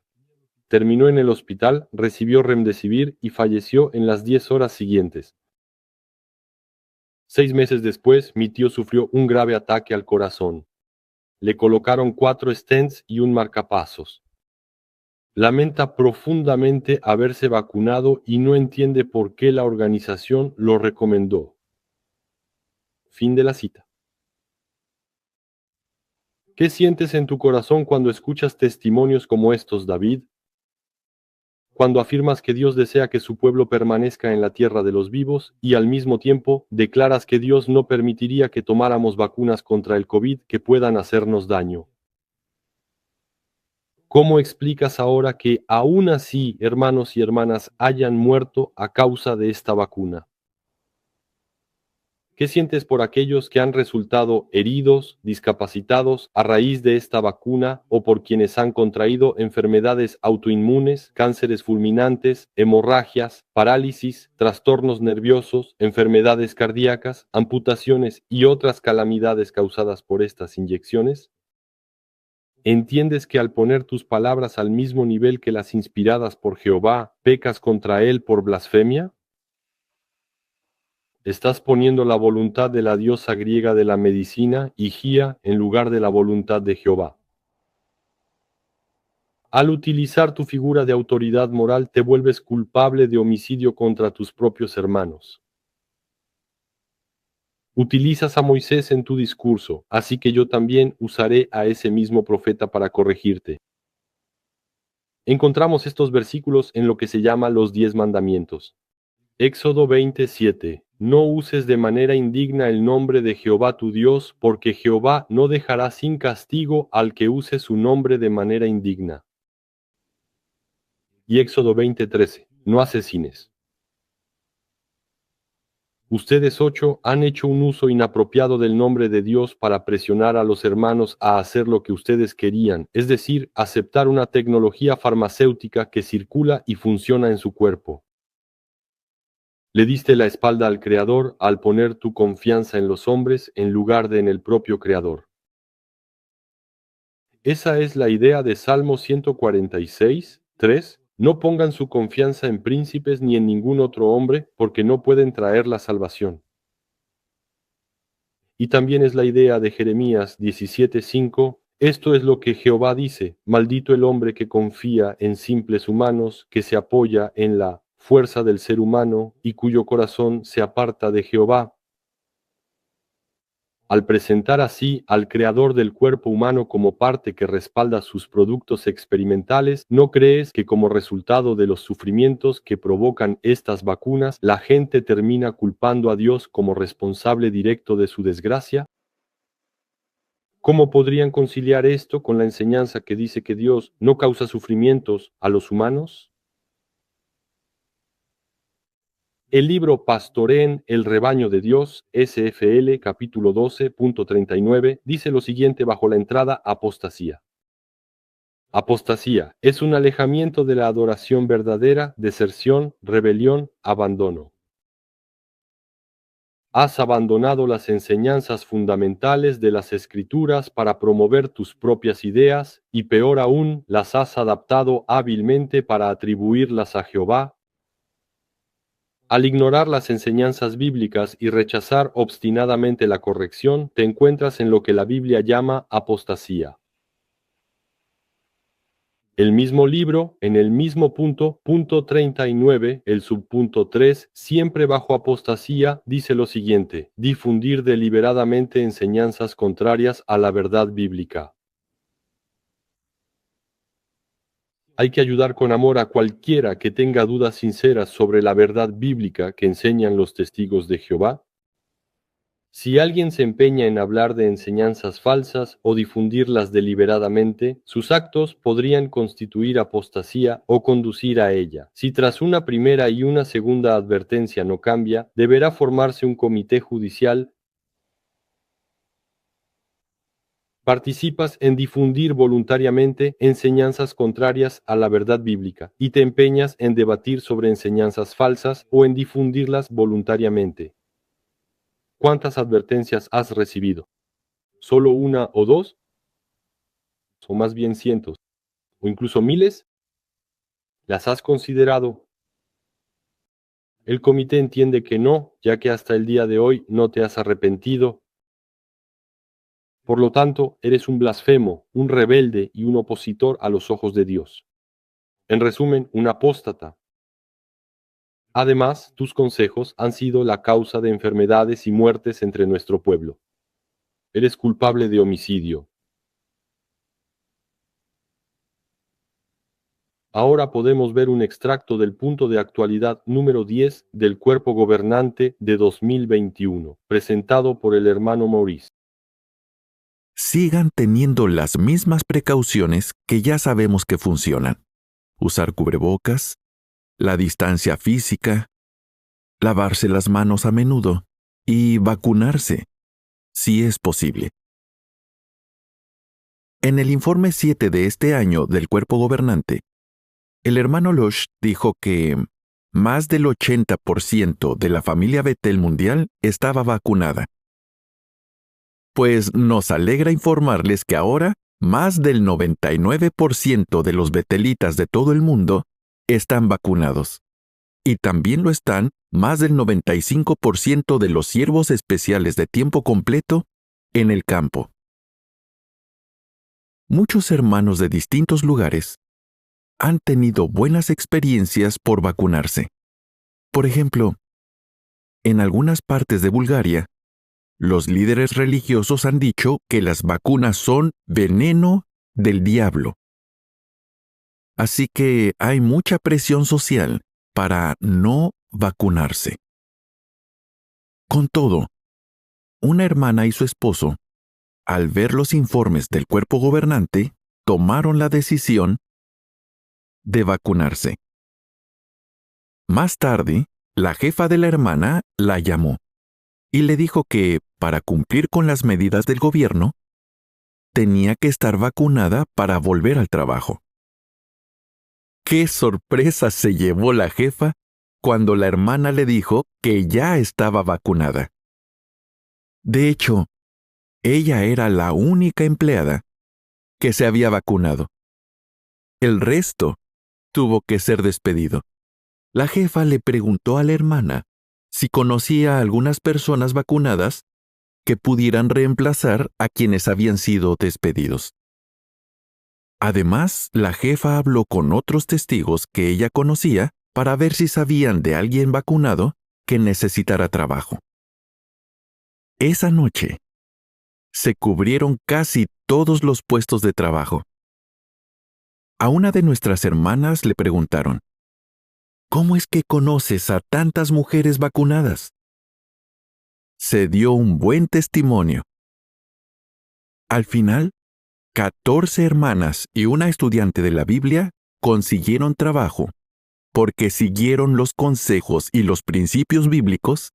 Terminó en el hospital, recibió Remdesivir y falleció en las 10 horas siguientes. 6 meses después, mi tío sufrió un grave ataque al corazón. Le colocaron 4 stents y un marcapasos. Lamenta profundamente haberse vacunado y no entiende por qué la organización lo recomendó. Fin de la cita. ¿Qué sientes en tu corazón cuando escuchas testimonios como estos, David? Cuando afirmas que Dios desea que su pueblo permanezca en la tierra de los vivos y al mismo tiempo declaras que Dios no permitiría que tomáramos vacunas contra el COVID que puedan hacernos daño. ¿Cómo explicas ahora que aún así hermanos y hermanas hayan muerto a causa de esta vacuna? ¿Qué sientes por aquellos que han resultado heridos, discapacitados a raíz de esta vacuna o por quienes han contraído enfermedades autoinmunes, cánceres fulminantes, hemorragias, parálisis, trastornos nerviosos, enfermedades cardíacas, amputaciones y otras calamidades causadas por estas inyecciones? ¿Entiendes que al poner tus palabras al mismo nivel que las inspiradas por Jehová, pecas contra él por blasfemia? Estás poniendo la voluntad de la diosa griega de la medicina, Higía, en lugar de la voluntad de Jehová. Al utilizar tu figura de autoridad moral, te vuelves culpable de homicidio contra tus propios hermanos. Utilizas a Moisés en tu discurso, así que yo también usaré a ese mismo profeta para corregirte. Encontramos estos versículos en lo que se llama los 10 mandamientos. Éxodo 27. No uses de manera indigna el nombre de Jehová tu Dios, porque Jehová no dejará sin castigo al que use su nombre de manera indigna. Y Éxodo 20:13. No asesines. Ustedes 8 han hecho un uso inapropiado del nombre de Dios para presionar a los hermanos a hacer lo que ustedes querían, es decir, aceptar una tecnología farmacéutica que circula y funciona en su cuerpo. Le diste la espalda al Creador al poner tu confianza en los hombres en lugar de en el propio Creador. Esa es la idea de Salmo 146, 3. No pongan su confianza en príncipes ni en ningún otro hombre, porque no pueden traer la salvación. Y también es la idea de Jeremías 17:5. Esto es lo que Jehová dice: maldito el hombre que confía en simples humanos, que se apoya en la fuerza del ser humano y cuyo corazón se aparta de Jehová. Al presentar así al creador del cuerpo humano como parte que respalda sus productos experimentales, ¿no crees que como resultado de los sufrimientos que provocan estas vacunas, la gente termina culpando a Dios como responsable directo de su desgracia? ¿Cómo podrían conciliar esto con la enseñanza que dice que Dios no causa sufrimientos a los humanos? El libro Pastoreen el rebaño de Dios, SFL, capítulo 12.39, dice lo siguiente bajo la entrada apostasía. Apostasía es un alejamiento de la adoración verdadera, deserción, rebelión, abandono. Has abandonado las enseñanzas fundamentales de las Escrituras para promover tus propias ideas, y peor aún, las has adaptado hábilmente para atribuirlas a Jehová. Al ignorar las enseñanzas bíblicas y rechazar obstinadamente la corrección, te encuentras en lo que la Biblia llama apostasía. El mismo libro, en el mismo punto 39, el subpunto 3, siempre bajo apostasía, dice lo siguiente: difundir deliberadamente enseñanzas contrarias a la verdad bíblica. Hay que ayudar con amor a cualquiera que tenga dudas sinceras sobre la verdad bíblica que enseñan los testigos de Jehová. Si alguien se empeña en hablar de enseñanzas falsas o difundirlas deliberadamente, sus actos podrían constituir apostasía o conducir a ella. Si tras una primera y una segunda advertencia no cambia, deberá formarse un comité judicial. Participas en difundir voluntariamente enseñanzas contrarias a la verdad bíblica y te empeñas en debatir sobre enseñanzas falsas o en difundirlas voluntariamente. ¿Cuántas advertencias has recibido? ¿Solo una o dos? ¿O más bien cientos? ¿O incluso miles? ¿Las has considerado? El comité entiende que no, ya que hasta el día de hoy no te has arrepentido. Por lo tanto, eres un blasfemo, un rebelde y un opositor a los ojos de Dios. En resumen, un apóstata. Además, tus consejos han sido la causa de enfermedades y muertes entre nuestro pueblo. Eres culpable de homicidio. Ahora podemos ver un extracto del punto de actualidad número 10 del Cuerpo Gobernante de 2021, presentado por el hermano Maurice. Sigan teniendo las mismas precauciones que ya sabemos que funcionan. Usar cubrebocas, la distancia física, lavarse las manos a menudo y vacunarse, si es posible. En el informe 7 de este año del Cuerpo Gobernante, el hermano Losh dijo que más del 80% de la familia Betel mundial estaba vacunada. Pues nos alegra informarles que ahora más del 99% de los betelitas de todo el mundo están vacunados. Y también lo están más del 95% de los siervos especiales de tiempo completo en el campo. Muchos hermanos de distintos lugares han tenido buenas experiencias por vacunarse. Por ejemplo, en algunas partes de Bulgaria, los líderes religiosos han dicho que las vacunas son veneno del diablo. Así que hay mucha presión social para no vacunarse. Con todo, una hermana y su esposo, al ver los informes del cuerpo gobernante, tomaron la decisión de vacunarse. Más tarde, la jefa de la hermana la llamó y le dijo que, para cumplir con las medidas del gobierno, tenía que estar vacunada para volver al trabajo. ¡Qué sorpresa se llevó la jefa cuando la hermana le dijo que ya estaba vacunada! De hecho, ella era la única empleada que se había vacunado. El resto tuvo que ser despedido. La jefa le preguntó a la hermana si conocía a algunas personas vacunadas que pudieran reemplazar a quienes habían sido despedidos. Además, la jefa habló con otros testigos que ella conocía para ver si sabían de alguien vacunado que necesitara trabajo. Esa noche, se cubrieron casi todos los puestos de trabajo. A una de nuestras hermanas le preguntaron: ¿cómo es que conoces a tantas mujeres vacunadas? Se dio un buen testimonio. Al final, 14 hermanas y una estudiante de la Biblia consiguieron trabajo porque siguieron los consejos y los principios bíblicos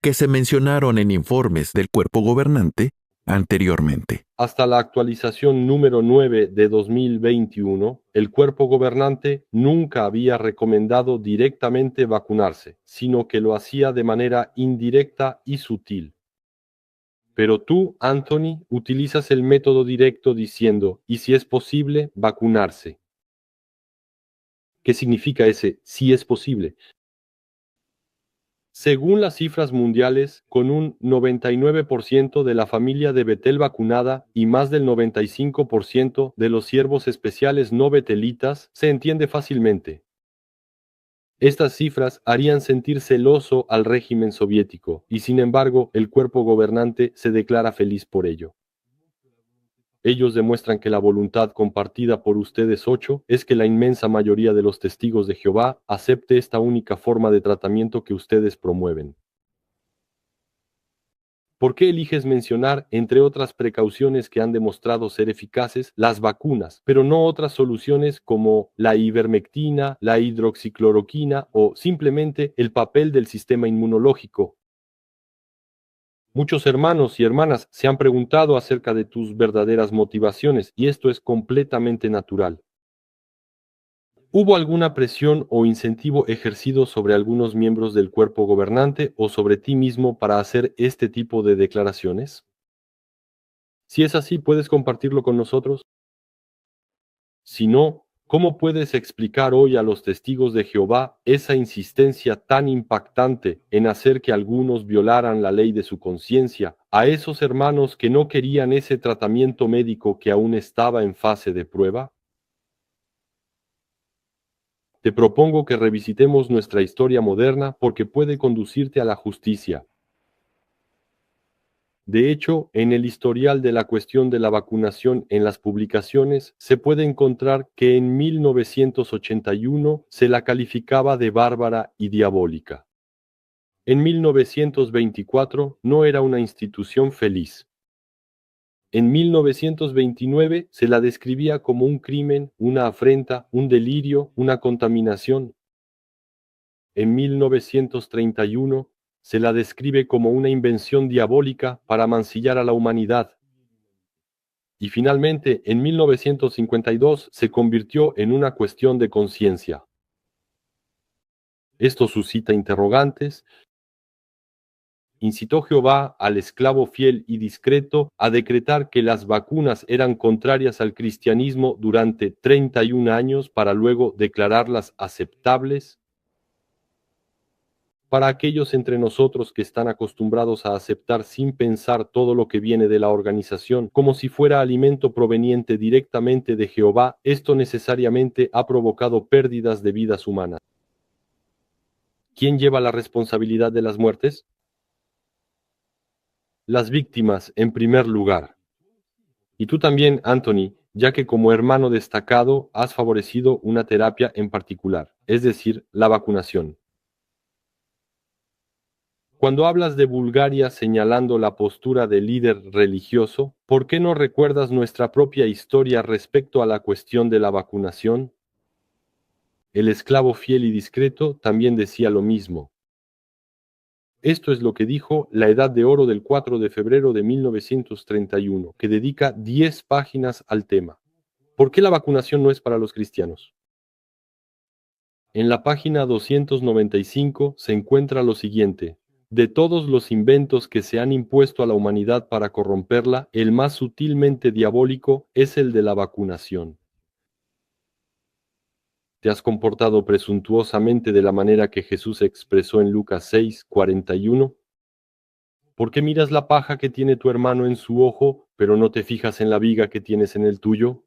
que se mencionaron en informes del cuerpo gobernante anteriormente. Hasta la actualización número 9 de 2021, el cuerpo gobernante nunca había recomendado directamente vacunarse, sino que lo hacía de manera indirecta y sutil. Pero tú, Anthony, utilizas el método directo diciendo, y si es posible, vacunarse. ¿Qué significa ese si es posible? Según las cifras mundiales, con un 99% de la familia de Betel vacunada y más del 95% de los siervos especiales no betelitas, se entiende fácilmente. Estas cifras harían sentir celoso al régimen soviético, y sin embargo, el cuerpo gobernante se declara feliz por ello. Ellos demuestran que la voluntad compartida por ustedes 8 es que la inmensa mayoría de los testigos de Jehová acepte esta única forma de tratamiento que ustedes promueven. ¿Por qué eliges mencionar, entre otras precauciones que han demostrado ser eficaces, las vacunas, pero no otras soluciones como la ivermectina, la hidroxicloroquina o simplemente el papel del sistema inmunológico? Muchos hermanos y hermanas se han preguntado acerca de tus verdaderas motivaciones, y esto es completamente natural. ¿Hubo alguna presión o incentivo ejercido sobre algunos miembros del cuerpo gobernante o sobre ti mismo para hacer este tipo de declaraciones? Si es así, ¿puedes compartirlo con nosotros? Si no, ¿Cómo puedes explicar hoy a los testigos de Jehová esa insistencia tan impactante en hacer que algunos violaran la ley de su conciencia, a esos hermanos que no querían ese tratamiento médico que aún estaba en fase de prueba? Te propongo que revisitemos nuestra historia moderna porque puede conducirte a la justicia. De hecho, en el historial de la cuestión de la vacunación en las publicaciones, se puede encontrar que en 1981 se la calificaba de bárbara y diabólica. En 1924 no era una institución feliz. En 1929 se la describía como un crimen, una afrenta, un delirio, una contaminación. En 1931 se la describe como una invención diabólica para mancillar a la humanidad. Y finalmente, en 1952 se convirtió en una cuestión de conciencia. Esto suscita interrogantes. ¿Incitó Jehová al esclavo fiel y discreto a decretar que las vacunas eran contrarias al cristianismo durante 31 años para luego declararlas aceptables? Para aquellos entre nosotros que están acostumbrados a aceptar sin pensar todo lo que viene de la organización, como si fuera alimento proveniente directamente de Jehová, esto necesariamente ha provocado pérdidas de vidas humanas. ¿Quién lleva la responsabilidad de las muertes? Las víctimas, en primer lugar. Y tú también, Anthony, ya que como hermano destacado has favorecido una terapia en particular, es decir, la vacunación. Cuando hablas de Bulgaria señalando la postura del líder religioso, ¿por qué no recuerdas nuestra propia historia respecto a la cuestión de la vacunación? El esclavo fiel y discreto también decía lo mismo. Esto es lo que dijo La Edad de Oro del 4 de febrero de 1931, que dedica 10 páginas al tema. ¿Por qué la vacunación no es para los cristianos? En la página 295 se encuentra lo siguiente. De todos los inventos que se han impuesto a la humanidad para corromperla, el más sutilmente diabólico es el de la vacunación. ¿Te has comportado presuntuosamente de la manera que Jesús expresó en Lucas 6:41? ¿Por qué miras la paja que tiene tu hermano en su ojo, pero no te fijas en la viga que tienes en el tuyo?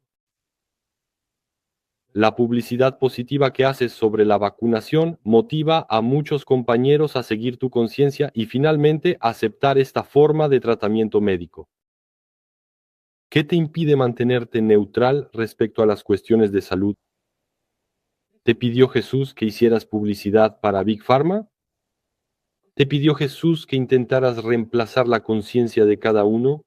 La publicidad positiva que haces sobre la vacunación motiva a muchos compañeros a seguir tu conciencia y finalmente aceptar esta forma de tratamiento médico. ¿Qué te impide mantenerte neutral respecto a las cuestiones de salud? ¿Te pidió Jesús que hicieras publicidad para Big Pharma? ¿Te pidió Jesús que intentaras reemplazar la conciencia de cada uno?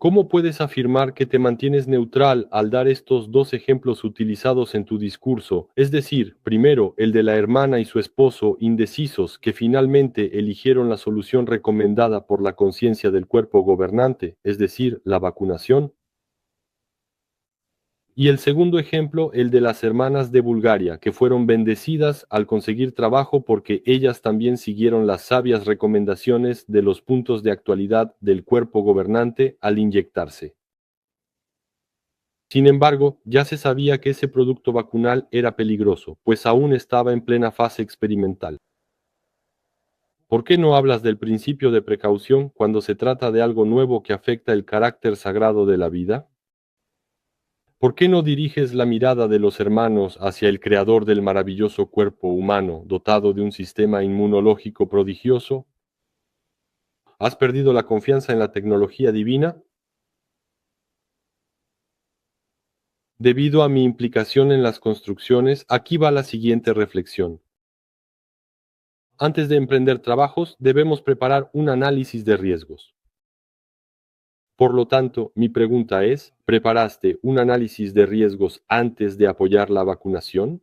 ¿Cómo puedes afirmar que te mantienes neutral al dar estos dos ejemplos utilizados en tu discurso? Es decir, primero, el de la hermana y su esposo indecisos que finalmente eligieron la solución recomendada por la conciencia del cuerpo gobernante, es decir, la vacunación. Y el segundo ejemplo, el de las hermanas de Bulgaria, que fueron bendecidas al conseguir trabajo porque ellas también siguieron las sabias recomendaciones de los puntos de actualidad del cuerpo gobernante al inyectarse. Sin embargo, ya se sabía que ese producto vacunal era peligroso, pues aún estaba en plena fase experimental. ¿Por qué no hablas del principio de precaución cuando se trata de algo nuevo que afecta el carácter sagrado de la vida? ¿Por qué no diriges la mirada de los hermanos hacia el creador del maravilloso cuerpo humano, dotado de un sistema inmunológico prodigioso? ¿Has perdido la confianza en la tecnología divina? Debido a mi implicación en las construcciones, aquí va la siguiente reflexión. Antes de emprender trabajos, debemos preparar un análisis de riesgos. Por lo tanto, mi pregunta es, ¿preparaste un análisis de riesgos antes de apoyar la vacunación?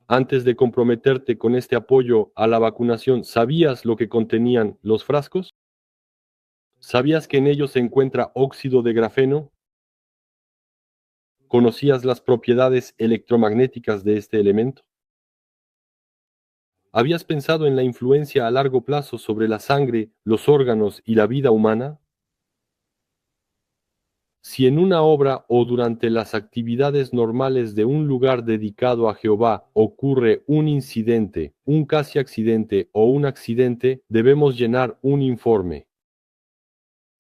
Antes de comprometerte con este apoyo a la vacunación, ¿sabías lo que contenían los frascos? ¿Sabías que en ellos se encuentra óxido de grafeno? ¿Conocías las propiedades electromagnéticas de este elemento? ¿Habías pensado en la influencia a largo plazo sobre la sangre, los órganos y la vida humana? Si en una obra o durante las actividades normales de un lugar dedicado a Jehová ocurre un incidente, un casi accidente o un accidente, debemos llenar un informe.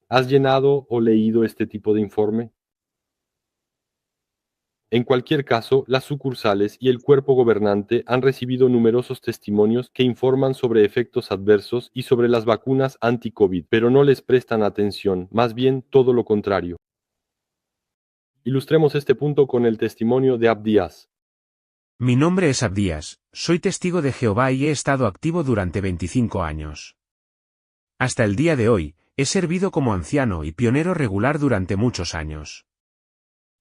¿Has llenado o leído este tipo de informe? En cualquier caso, las sucursales y el cuerpo gobernante han recibido numerosos testimonios que informan sobre efectos adversos y sobre las vacunas anti-COVID, pero no les prestan atención, más bien todo lo contrario. Ilustremos este punto con el testimonio de Abdías. Mi nombre es Abdías, soy testigo de Jehová y he estado activo durante 25 años. Hasta el día de hoy, he servido como anciano y pionero regular durante muchos años.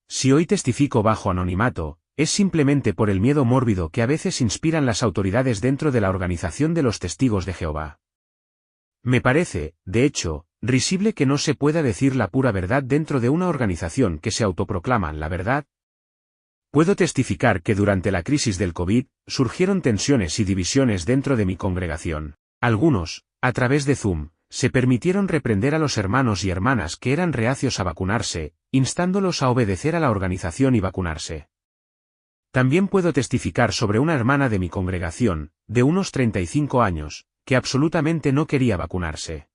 Si hoy testifico bajo anonimato, es simplemente por el miedo mórbido que a veces inspiran las autoridades dentro de la organización de los testigos de Jehová. Me parece, de hecho, risible que no se pueda decir la pura verdad dentro de una organización que se autoproclama la verdad. Puedo testificar que durante la crisis del COVID, surgieron tensiones y divisiones dentro de mi congregación. Algunos, a través de Zoom, se permitieron reprender a los hermanos y hermanas que eran reacios a vacunarse, instándolos a obedecer a la organización y vacunarse. También puedo testificar sobre una hermana de mi congregación, de unos 35 años, que absolutamente no quería vacunarse.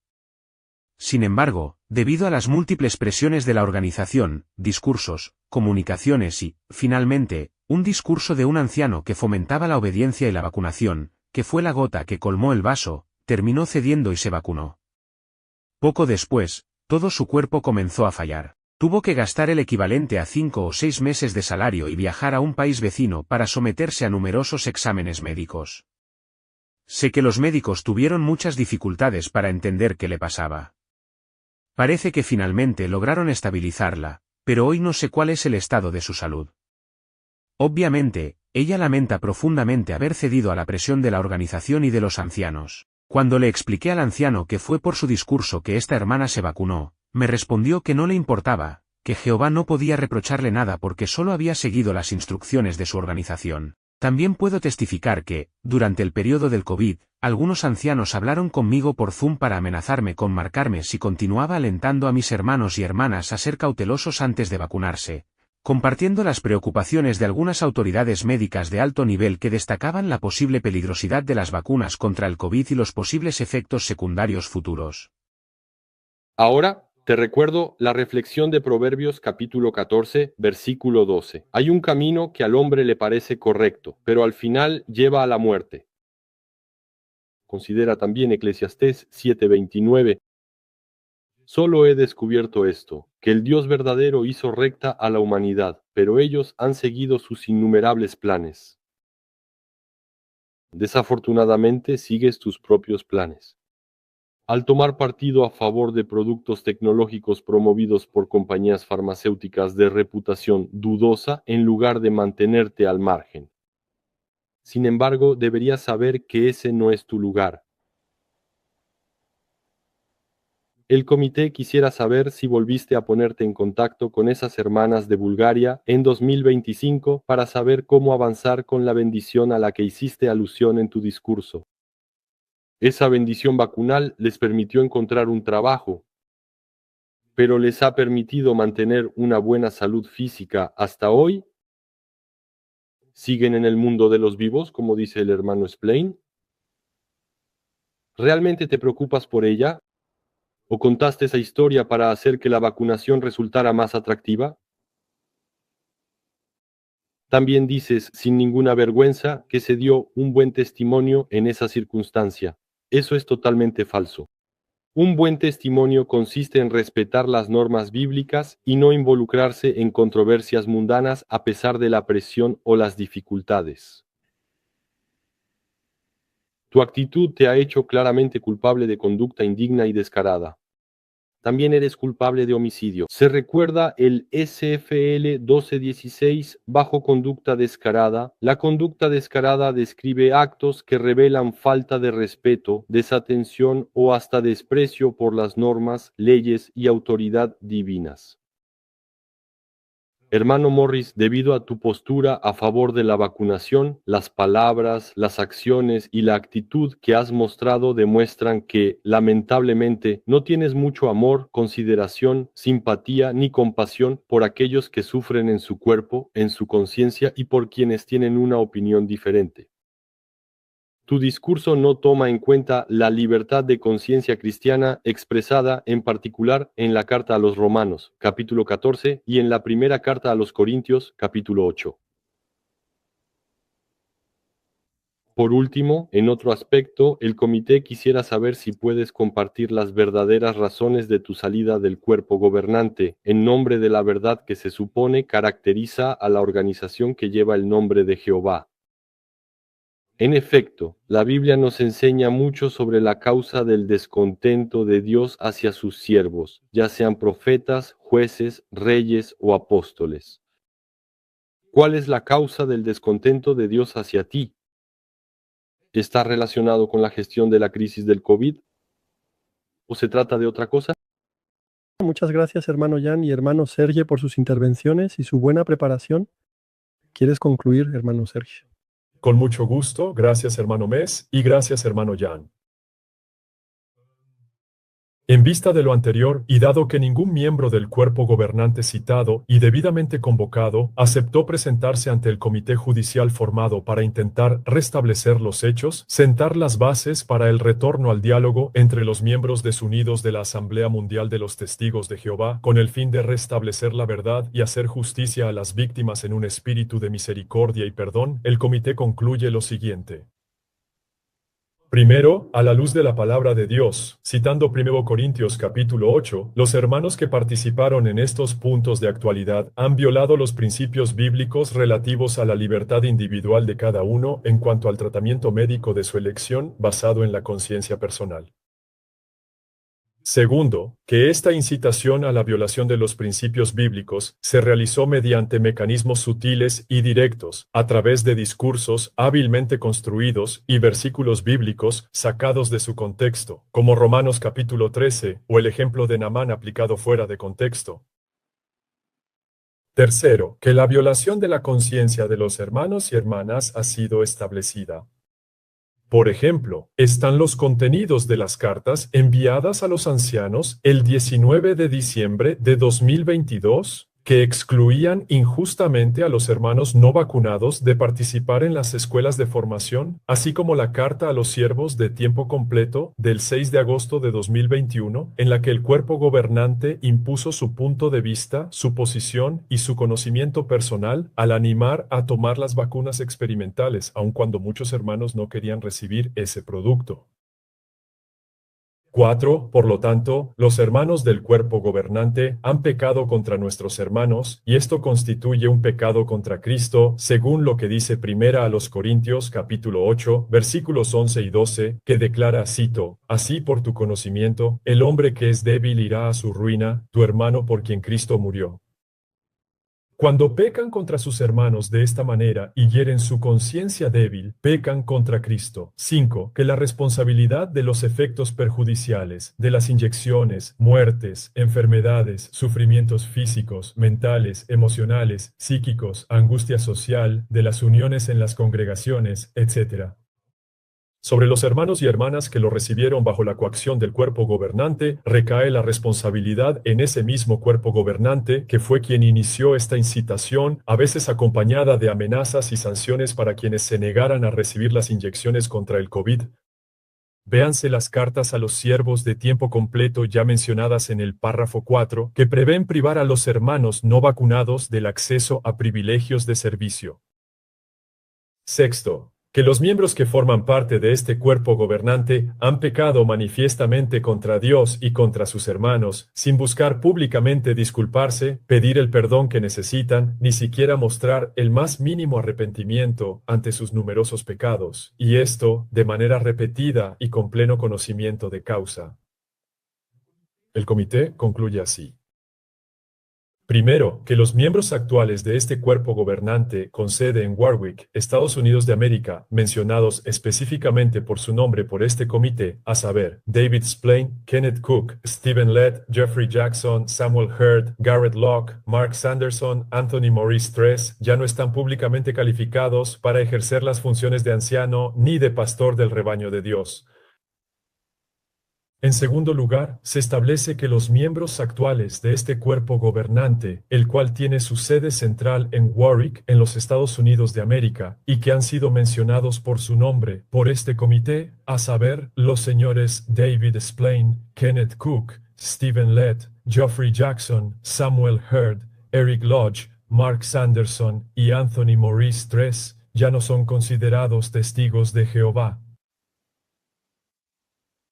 Sin embargo, debido a las múltiples presiones de la organización, discursos, comunicaciones y, finalmente, un discurso de un anciano que fomentaba la obediencia y la vacunación, que fue la gota que colmó el vaso, terminó cediendo y se vacunó. Poco después, todo su cuerpo comenzó a fallar. Tuvo que gastar el equivalente a 5 o 6 meses de salario y viajar a un país vecino para someterse a numerosos exámenes médicos. Sé que los médicos tuvieron muchas dificultades para entender qué le pasaba. Parece que finalmente lograron estabilizarla, pero hoy no sé cuál es el estado de su salud. Obviamente, ella lamenta profundamente haber cedido a la presión de la organización y de los ancianos. Cuando le expliqué al anciano que fue por su discurso que esta hermana se vacunó, me respondió que no le importaba, que Jehová no podía reprocharle nada porque solo había seguido las instrucciones de su organización. También puedo testificar que, durante el periodo del COVID, algunos ancianos hablaron conmigo por Zoom para amenazarme con marcarme si continuaba alentando a mis hermanos y hermanas a ser cautelosos antes de vacunarse, compartiendo las preocupaciones de algunas autoridades médicas de alto nivel que destacaban la posible peligrosidad de las vacunas contra el COVID y los posibles efectos secundarios futuros. Ahora, te recuerdo la reflexión de Proverbios capítulo 14, versículo 12. Hay un camino que al hombre le parece correcto, pero al final lleva a la muerte. Considera también Eclesiastés 7:29. Solo he descubierto esto, que el Dios verdadero hizo recta a la humanidad, pero ellos han seguido sus innumerables planes. Desafortunadamente sigues tus propios planes. Al tomar partido a favor de productos tecnológicos promovidos por compañías farmacéuticas de reputación dudosa en lugar de mantenerte al margen. Sin embargo, deberías saber que ese no es tu lugar. El comité quisiera saber si volviste a ponerte en contacto con esas hermanas de Bulgaria en 2025 para saber cómo avanzar con la bendición a la que hiciste alusión en tu discurso. Esa bendición vacunal les permitió encontrar un trabajo, pero les ha permitido mantener una buena salud física hasta hoy. ¿Siguen en el mundo de los vivos, como dice el hermano Splain? ¿Realmente te preocupas por ella? ¿O contaste esa historia para hacer que la vacunación resultara más atractiva? También dices, sin ninguna vergüenza, que se dio un buen testimonio en esa circunstancia. Eso es totalmente falso. Un buen testimonio consiste en respetar las normas bíblicas y no involucrarse en controversias mundanas a pesar de la presión o las dificultades. Tu actitud te ha hecho claramente culpable de conducta indigna y descarada. También eres culpable de homicidio. Se recuerda el SFL 1216 bajo conducta descarada. La conducta descarada describe actos que revelan falta de respeto, desatención o hasta desprecio por las normas, leyes y autoridad divinas. Hermano Morris, debido a tu postura a favor de la vacunación, las palabras, las acciones y la actitud que has mostrado demuestran que, lamentablemente, no tienes mucho amor, consideración, simpatía ni compasión por aquellos que sufren en su cuerpo, en su conciencia y por quienes tienen una opinión diferente. Tu discurso no toma en cuenta la libertad de conciencia cristiana expresada en particular en la Carta a los Romanos, capítulo 14, y en la primera Carta a los Corintios, capítulo 8. Por último, en otro aspecto, el comité quisiera saber si puedes compartir las verdaderas razones de tu salida del cuerpo gobernante, en nombre de la verdad que se supone caracteriza a la organización que lleva el nombre de Jehová. En efecto, la Biblia nos enseña mucho sobre la causa del descontento de Dios hacia sus siervos, ya sean profetas, jueces, reyes o apóstoles. ¿Cuál es la causa del descontento de Dios hacia ti? ¿Está relacionado con la gestión de la crisis del COVID? ¿O se trata de otra cosa? Muchas gracias, hermano Jan y hermano Sergio, por sus intervenciones y su buena preparación. ¿Quieres concluir, hermano Sergio? Con mucho gusto, gracias hermano Mes y gracias hermano Jan. En vista de lo anterior, y dado que ningún miembro del cuerpo gobernante citado y debidamente convocado aceptó presentarse ante el comité judicial formado para intentar restablecer los hechos, sentar las bases para el retorno al diálogo entre los miembros desunidos de la Asamblea Mundial de los Testigos de Jehová, con el fin de restablecer la verdad y hacer justicia a las víctimas en un espíritu de misericordia y perdón, el comité concluye lo siguiente. Primero, a la luz de la palabra de Dios, citando 1 Corintios capítulo 8, los hermanos que participaron en estos puntos de actualidad han violado los principios bíblicos relativos a la libertad individual de cada uno en cuanto al tratamiento médico de su elección basado en la conciencia personal. Segundo, que esta incitación a la violación de los principios bíblicos se realizó mediante mecanismos sutiles y directos, a través de discursos hábilmente construidos y versículos bíblicos sacados de su contexto, como Romanos capítulo 13 o el ejemplo de Naamán aplicado fuera de contexto. Tercero, que la violación de la conciencia de los hermanos y hermanas ha sido establecida. Por ejemplo, están los contenidos de las cartas enviadas a los ancianos el 19 de diciembre de 2022, que excluían injustamente a los hermanos no vacunados de participar en las escuelas de formación, así como la carta a los siervos de tiempo completo del 6 de agosto de 2021, en la que el cuerpo gobernante impuso su punto de vista, su posición y su conocimiento personal al animar a tomar las vacunas experimentales, aun cuando muchos hermanos no querían recibir ese producto. 4. Por lo tanto, los hermanos del cuerpo gobernante han pecado contra nuestros hermanos, y esto constituye un pecado contra Cristo, según lo que dice 1 a los Corintios capítulo 8, versículos 11 y 12, que declara, cito, «Así por tu conocimiento, el hombre que es débil irá a su ruina, tu hermano por quien Cristo murió». Cuando pecan contra sus hermanos de esta manera y hieren su conciencia débil, pecan contra Cristo. 5. Que la responsabilidad de los efectos perjudiciales, de las inyecciones, muertes, enfermedades, sufrimientos físicos, mentales, emocionales, psíquicos, angustia social, de las uniones en las congregaciones, etc. Sobre los hermanos y hermanas que lo recibieron bajo la coacción del cuerpo gobernante, recae la responsabilidad en ese mismo cuerpo gobernante que fue quien inició esta incitación, a veces acompañada de amenazas y sanciones para quienes se negaran a recibir las inyecciones contra el COVID. Véanse las cartas a los siervos de tiempo completo ya mencionadas en el párrafo 4, que prevén privar a los hermanos no vacunados del acceso a privilegios de servicio. Sexto, que los miembros que forman parte de este cuerpo gobernante han pecado manifiestamente contra Dios y contra sus hermanos, sin buscar públicamente disculparse, pedir el perdón que necesitan, ni siquiera mostrar el más mínimo arrepentimiento ante sus numerosos pecados, y esto de manera repetida y con pleno conocimiento de causa. El comité concluye así. Primero, que los miembros actuales de este cuerpo gobernante con sede en Warwick, Estados Unidos de América, mencionados específicamente por su nombre por este comité, a saber, David Splane, Kenneth Cook, Stephen Lett, Jeffrey Jackson, Samuel Hurd, Garrett Locke, Mark Sanderson, Anthony Maurice Stress, ya no están públicamente calificados para ejercer las funciones de anciano ni de pastor del rebaño de Dios. En segundo lugar, se establece que los miembros actuales de este cuerpo gobernante, el cual tiene su sede central en Warwick, en los Estados Unidos de América, y que han sido mencionados por su nombre por este comité, a saber, los señores David Splane, Kenneth Cook, Stephen Lett, Geoffrey Jackson, Samuel Hurd, Eric Lodge, Mark Sanderson y Anthony Maurice Stress, ya no son considerados testigos de Jehová.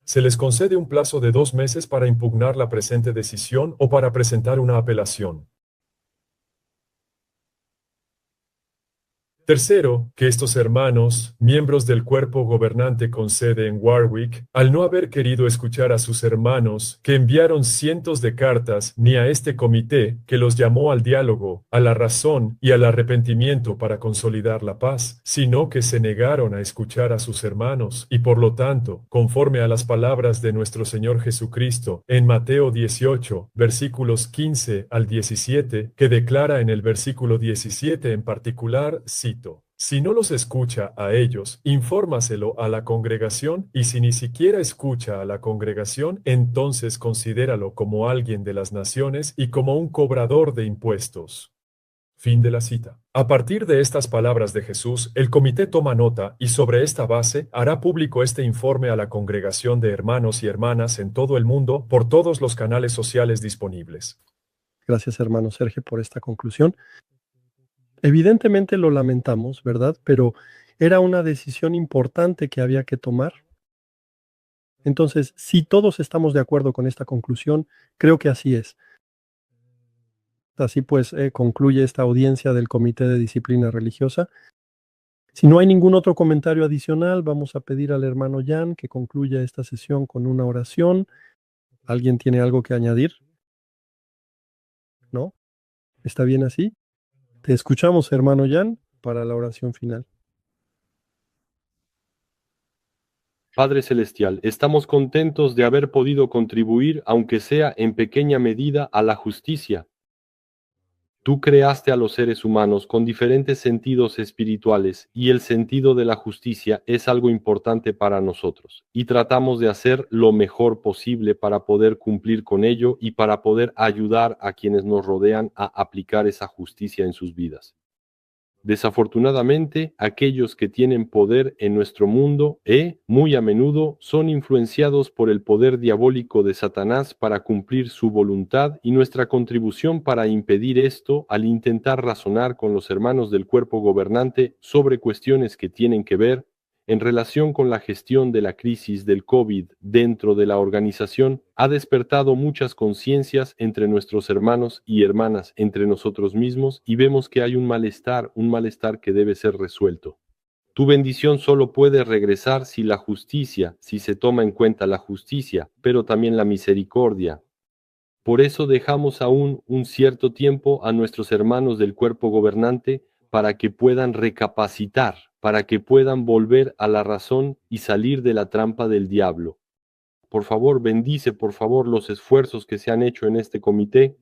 Se les concede un plazo de 2 meses para impugnar la presente decisión o para presentar una apelación. Tercero, que estos hermanos, miembros del cuerpo gobernante con sede en Warwick, al no haber querido escuchar a sus hermanos, que enviaron cientos de cartas, ni a este comité, que los llamó al diálogo, a la razón y al arrepentimiento para consolidar la paz, sino que se negaron a escuchar a sus hermanos, y por lo tanto, conforme a las palabras de nuestro Señor Jesucristo, en Mateo 18, versículos 15 al 17, que declara en el versículo 17 en particular, cito: si no los escucha a ellos, infórmaselo a la congregación, y si ni siquiera escucha a la congregación, entonces considéralo como alguien de las naciones y como un cobrador de impuestos. Fin de la cita. A partir de estas palabras de Jesús, el comité toma nota y sobre esta base hará público este informe a la congregación de hermanos y hermanas en todo el mundo por todos los canales sociales disponibles. Gracias, hermano Sergio, por esta conclusión. Evidentemente lo lamentamos, ¿verdad? Pero era una decisión importante que había que tomar. Entonces, si todos estamos de acuerdo con esta conclusión, creo que así es. Así pues, concluye esta audiencia del Comité de Disciplina Religiosa. Si no hay ningún otro comentario adicional, vamos a pedir al hermano Jan que concluya esta sesión con una oración. ¿Alguien tiene algo que añadir? ¿No? ¿Está bien así? Te escuchamos, hermano Jan, para la oración final. Padre Celestial, estamos contentos de haber podido contribuir, aunque sea en pequeña medida, a la justicia. Tú creaste a los seres humanos con diferentes sentidos espirituales y el sentido de la justicia es algo importante para nosotros, y tratamos de hacer lo mejor posible para poder cumplir con ello y para poder ayudar a quienes nos rodean a aplicar esa justicia en sus vidas. Desafortunadamente, aquellos que tienen poder en nuestro mundo, muy a menudo, son influenciados por el poder diabólico de Satanás para cumplir su voluntad, y nuestra contribución para impedir esto, al intentar razonar con los hermanos del cuerpo gobernante sobre cuestiones que tienen que ver en relación con la gestión de la crisis del COVID dentro de la organización, ha despertado muchas conciencias entre nuestros hermanos y hermanas, entre nosotros mismos, y vemos que hay un malestar que debe ser resuelto. Tu bendición solo puede regresar si se toma en cuenta la justicia, pero también la misericordia. Por eso dejamos aún un cierto tiempo a nuestros hermanos del cuerpo gobernante para que puedan recapacitar, para que puedan volver a la razón y salir de la trampa del diablo. Por favor, bendice, los esfuerzos que se han hecho en este comité,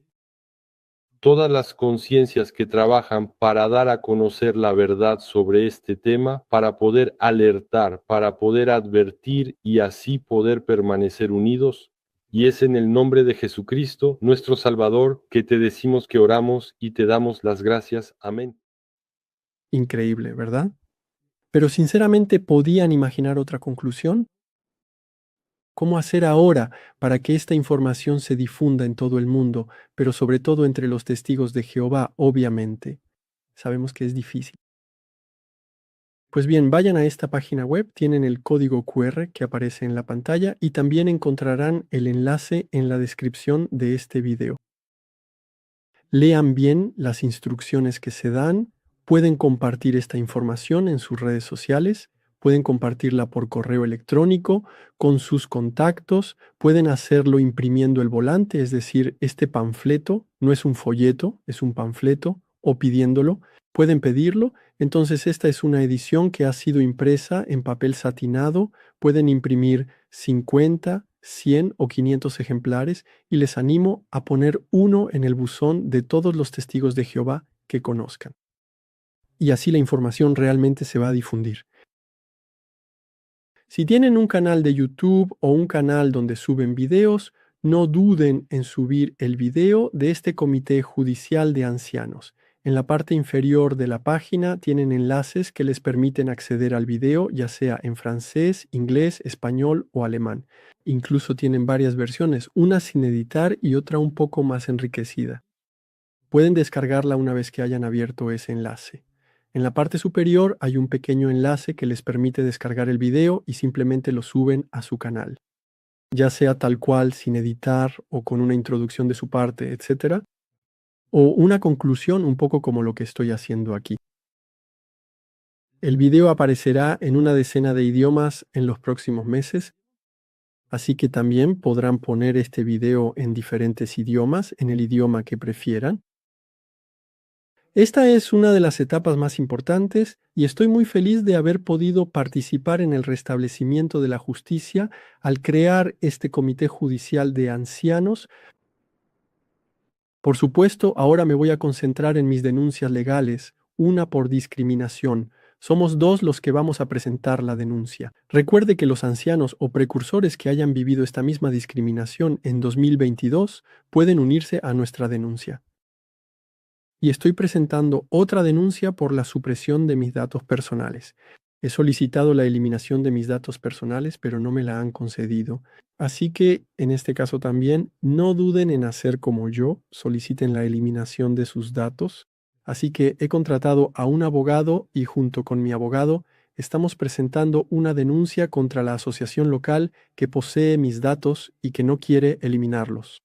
todas las conciencias que trabajan para dar a conocer la verdad sobre este tema, para poder alertar, para poder advertir y así poder permanecer unidos. Y es en el nombre de Jesucristo, nuestro Salvador, que te decimos que oramos y te damos las gracias. Amén. Increíble, ¿verdad? Pero sinceramente, ¿podían imaginar otra conclusión? ¿Cómo hacer ahora para que esta información se difunda en todo el mundo, pero sobre todo entre los testigos de Jehová, obviamente? Sabemos que es difícil. Pues bien, vayan a esta página web, tienen el código QR que aparece en la pantalla y también encontrarán el enlace en la descripción de este video. Lean bien las instrucciones que se dan, pueden compartir esta información en sus redes sociales, pueden compartirla por correo electrónico, con sus contactos, pueden hacerlo imprimiendo el volante, es decir, este panfleto no es un folleto, es un panfleto, o pidiéndolo, pueden pedirlo. Entonces esta es una edición que ha sido impresa en papel satinado, pueden imprimir 50, 100 o 500 ejemplares y les animo a poner uno en el buzón de todos los testigos de Jehová que conozcan. Y así la información realmente se va a difundir. Si tienen un canal de YouTube o un canal donde suben videos, no duden en subir el video de este Comité Judicial de Ancianos. En la parte inferior de la página tienen enlaces que les permiten acceder al video, ya sea en francés, inglés, español o alemán. Incluso tienen varias versiones, una sin editar y otra un poco más enriquecida. Pueden descargarla una vez que hayan abierto ese enlace. En la parte superior hay un pequeño enlace que les permite descargar el video y simplemente lo suben a su canal, ya sea tal cual, sin editar o con una introducción de su parte, etc. O una conclusión un poco como lo que estoy haciendo aquí. El video aparecerá en una decena de idiomas en los próximos meses, así que también podrán poner este video en diferentes idiomas, en el idioma que prefieran. Esta es una de las etapas más importantes y estoy muy feliz de haber podido participar en el restablecimiento de la justicia al crear este Comité Judicial de Ancianos. Por supuesto, ahora me voy a concentrar en mis denuncias legales, una por discriminación. Somos dos los que vamos a presentar la denuncia. Recuerde que los ancianos o precursores que hayan vivido esta misma discriminación en 2022 pueden unirse a nuestra denuncia. Y estoy presentando otra denuncia por la supresión de mis datos personales. He solicitado la eliminación de mis datos personales, pero no me la han concedido. Así que, en este caso también, no duden en hacer como yo, soliciten la eliminación de sus datos. Así que he contratado a un abogado y junto con mi abogado estamos presentando una denuncia contra la asociación local que posee mis datos y que no quiere eliminarlos.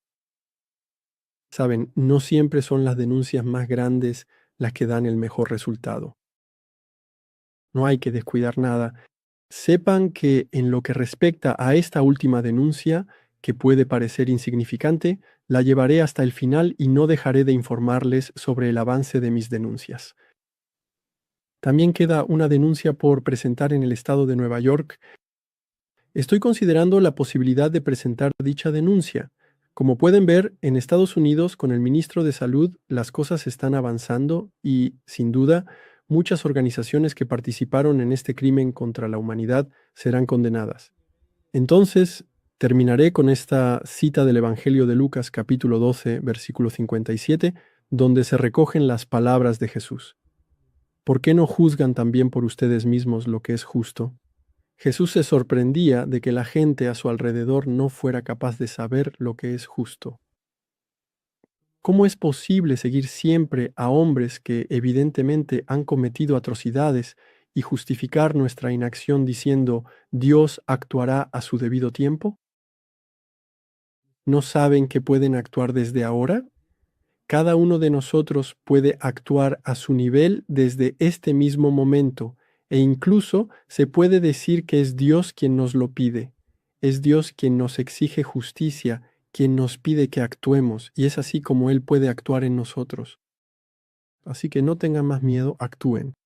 Saben, no siempre son las denuncias más grandes las que dan el mejor resultado. No hay que descuidar nada. Sepan que en lo que respecta a esta última denuncia, que puede parecer insignificante, la llevaré hasta el final y no dejaré de informarles sobre el avance de mis denuncias. También queda una denuncia por presentar en el estado de Nueva York. Estoy considerando la posibilidad de presentar dicha denuncia. Como pueden ver, en Estados Unidos, con el ministro de Salud, las cosas están avanzando y, sin duda, muchas organizaciones que participaron en este crimen contra la humanidad serán condenadas. Entonces, terminaré con esta cita del Evangelio de Lucas, capítulo 12, versículo 57, donde se recogen las palabras de Jesús. ¿Por qué no juzgan también por ustedes mismos lo que es justo? Jesús se sorprendía de que la gente a su alrededor no fuera capaz de saber lo que es justo. ¿Cómo es posible seguir siempre a hombres que evidentemente han cometido atrocidades y justificar nuestra inacción diciendo Dios actuará a su debido tiempo? ¿No saben que pueden actuar desde ahora? Cada uno de nosotros puede actuar a su nivel desde este mismo momento. E incluso se puede decir que es Dios quien nos lo pide. Es Dios quien nos exige justicia, quien nos pide que actuemos, y es así como Él puede actuar en nosotros. Así que no tengan más miedo, actúen.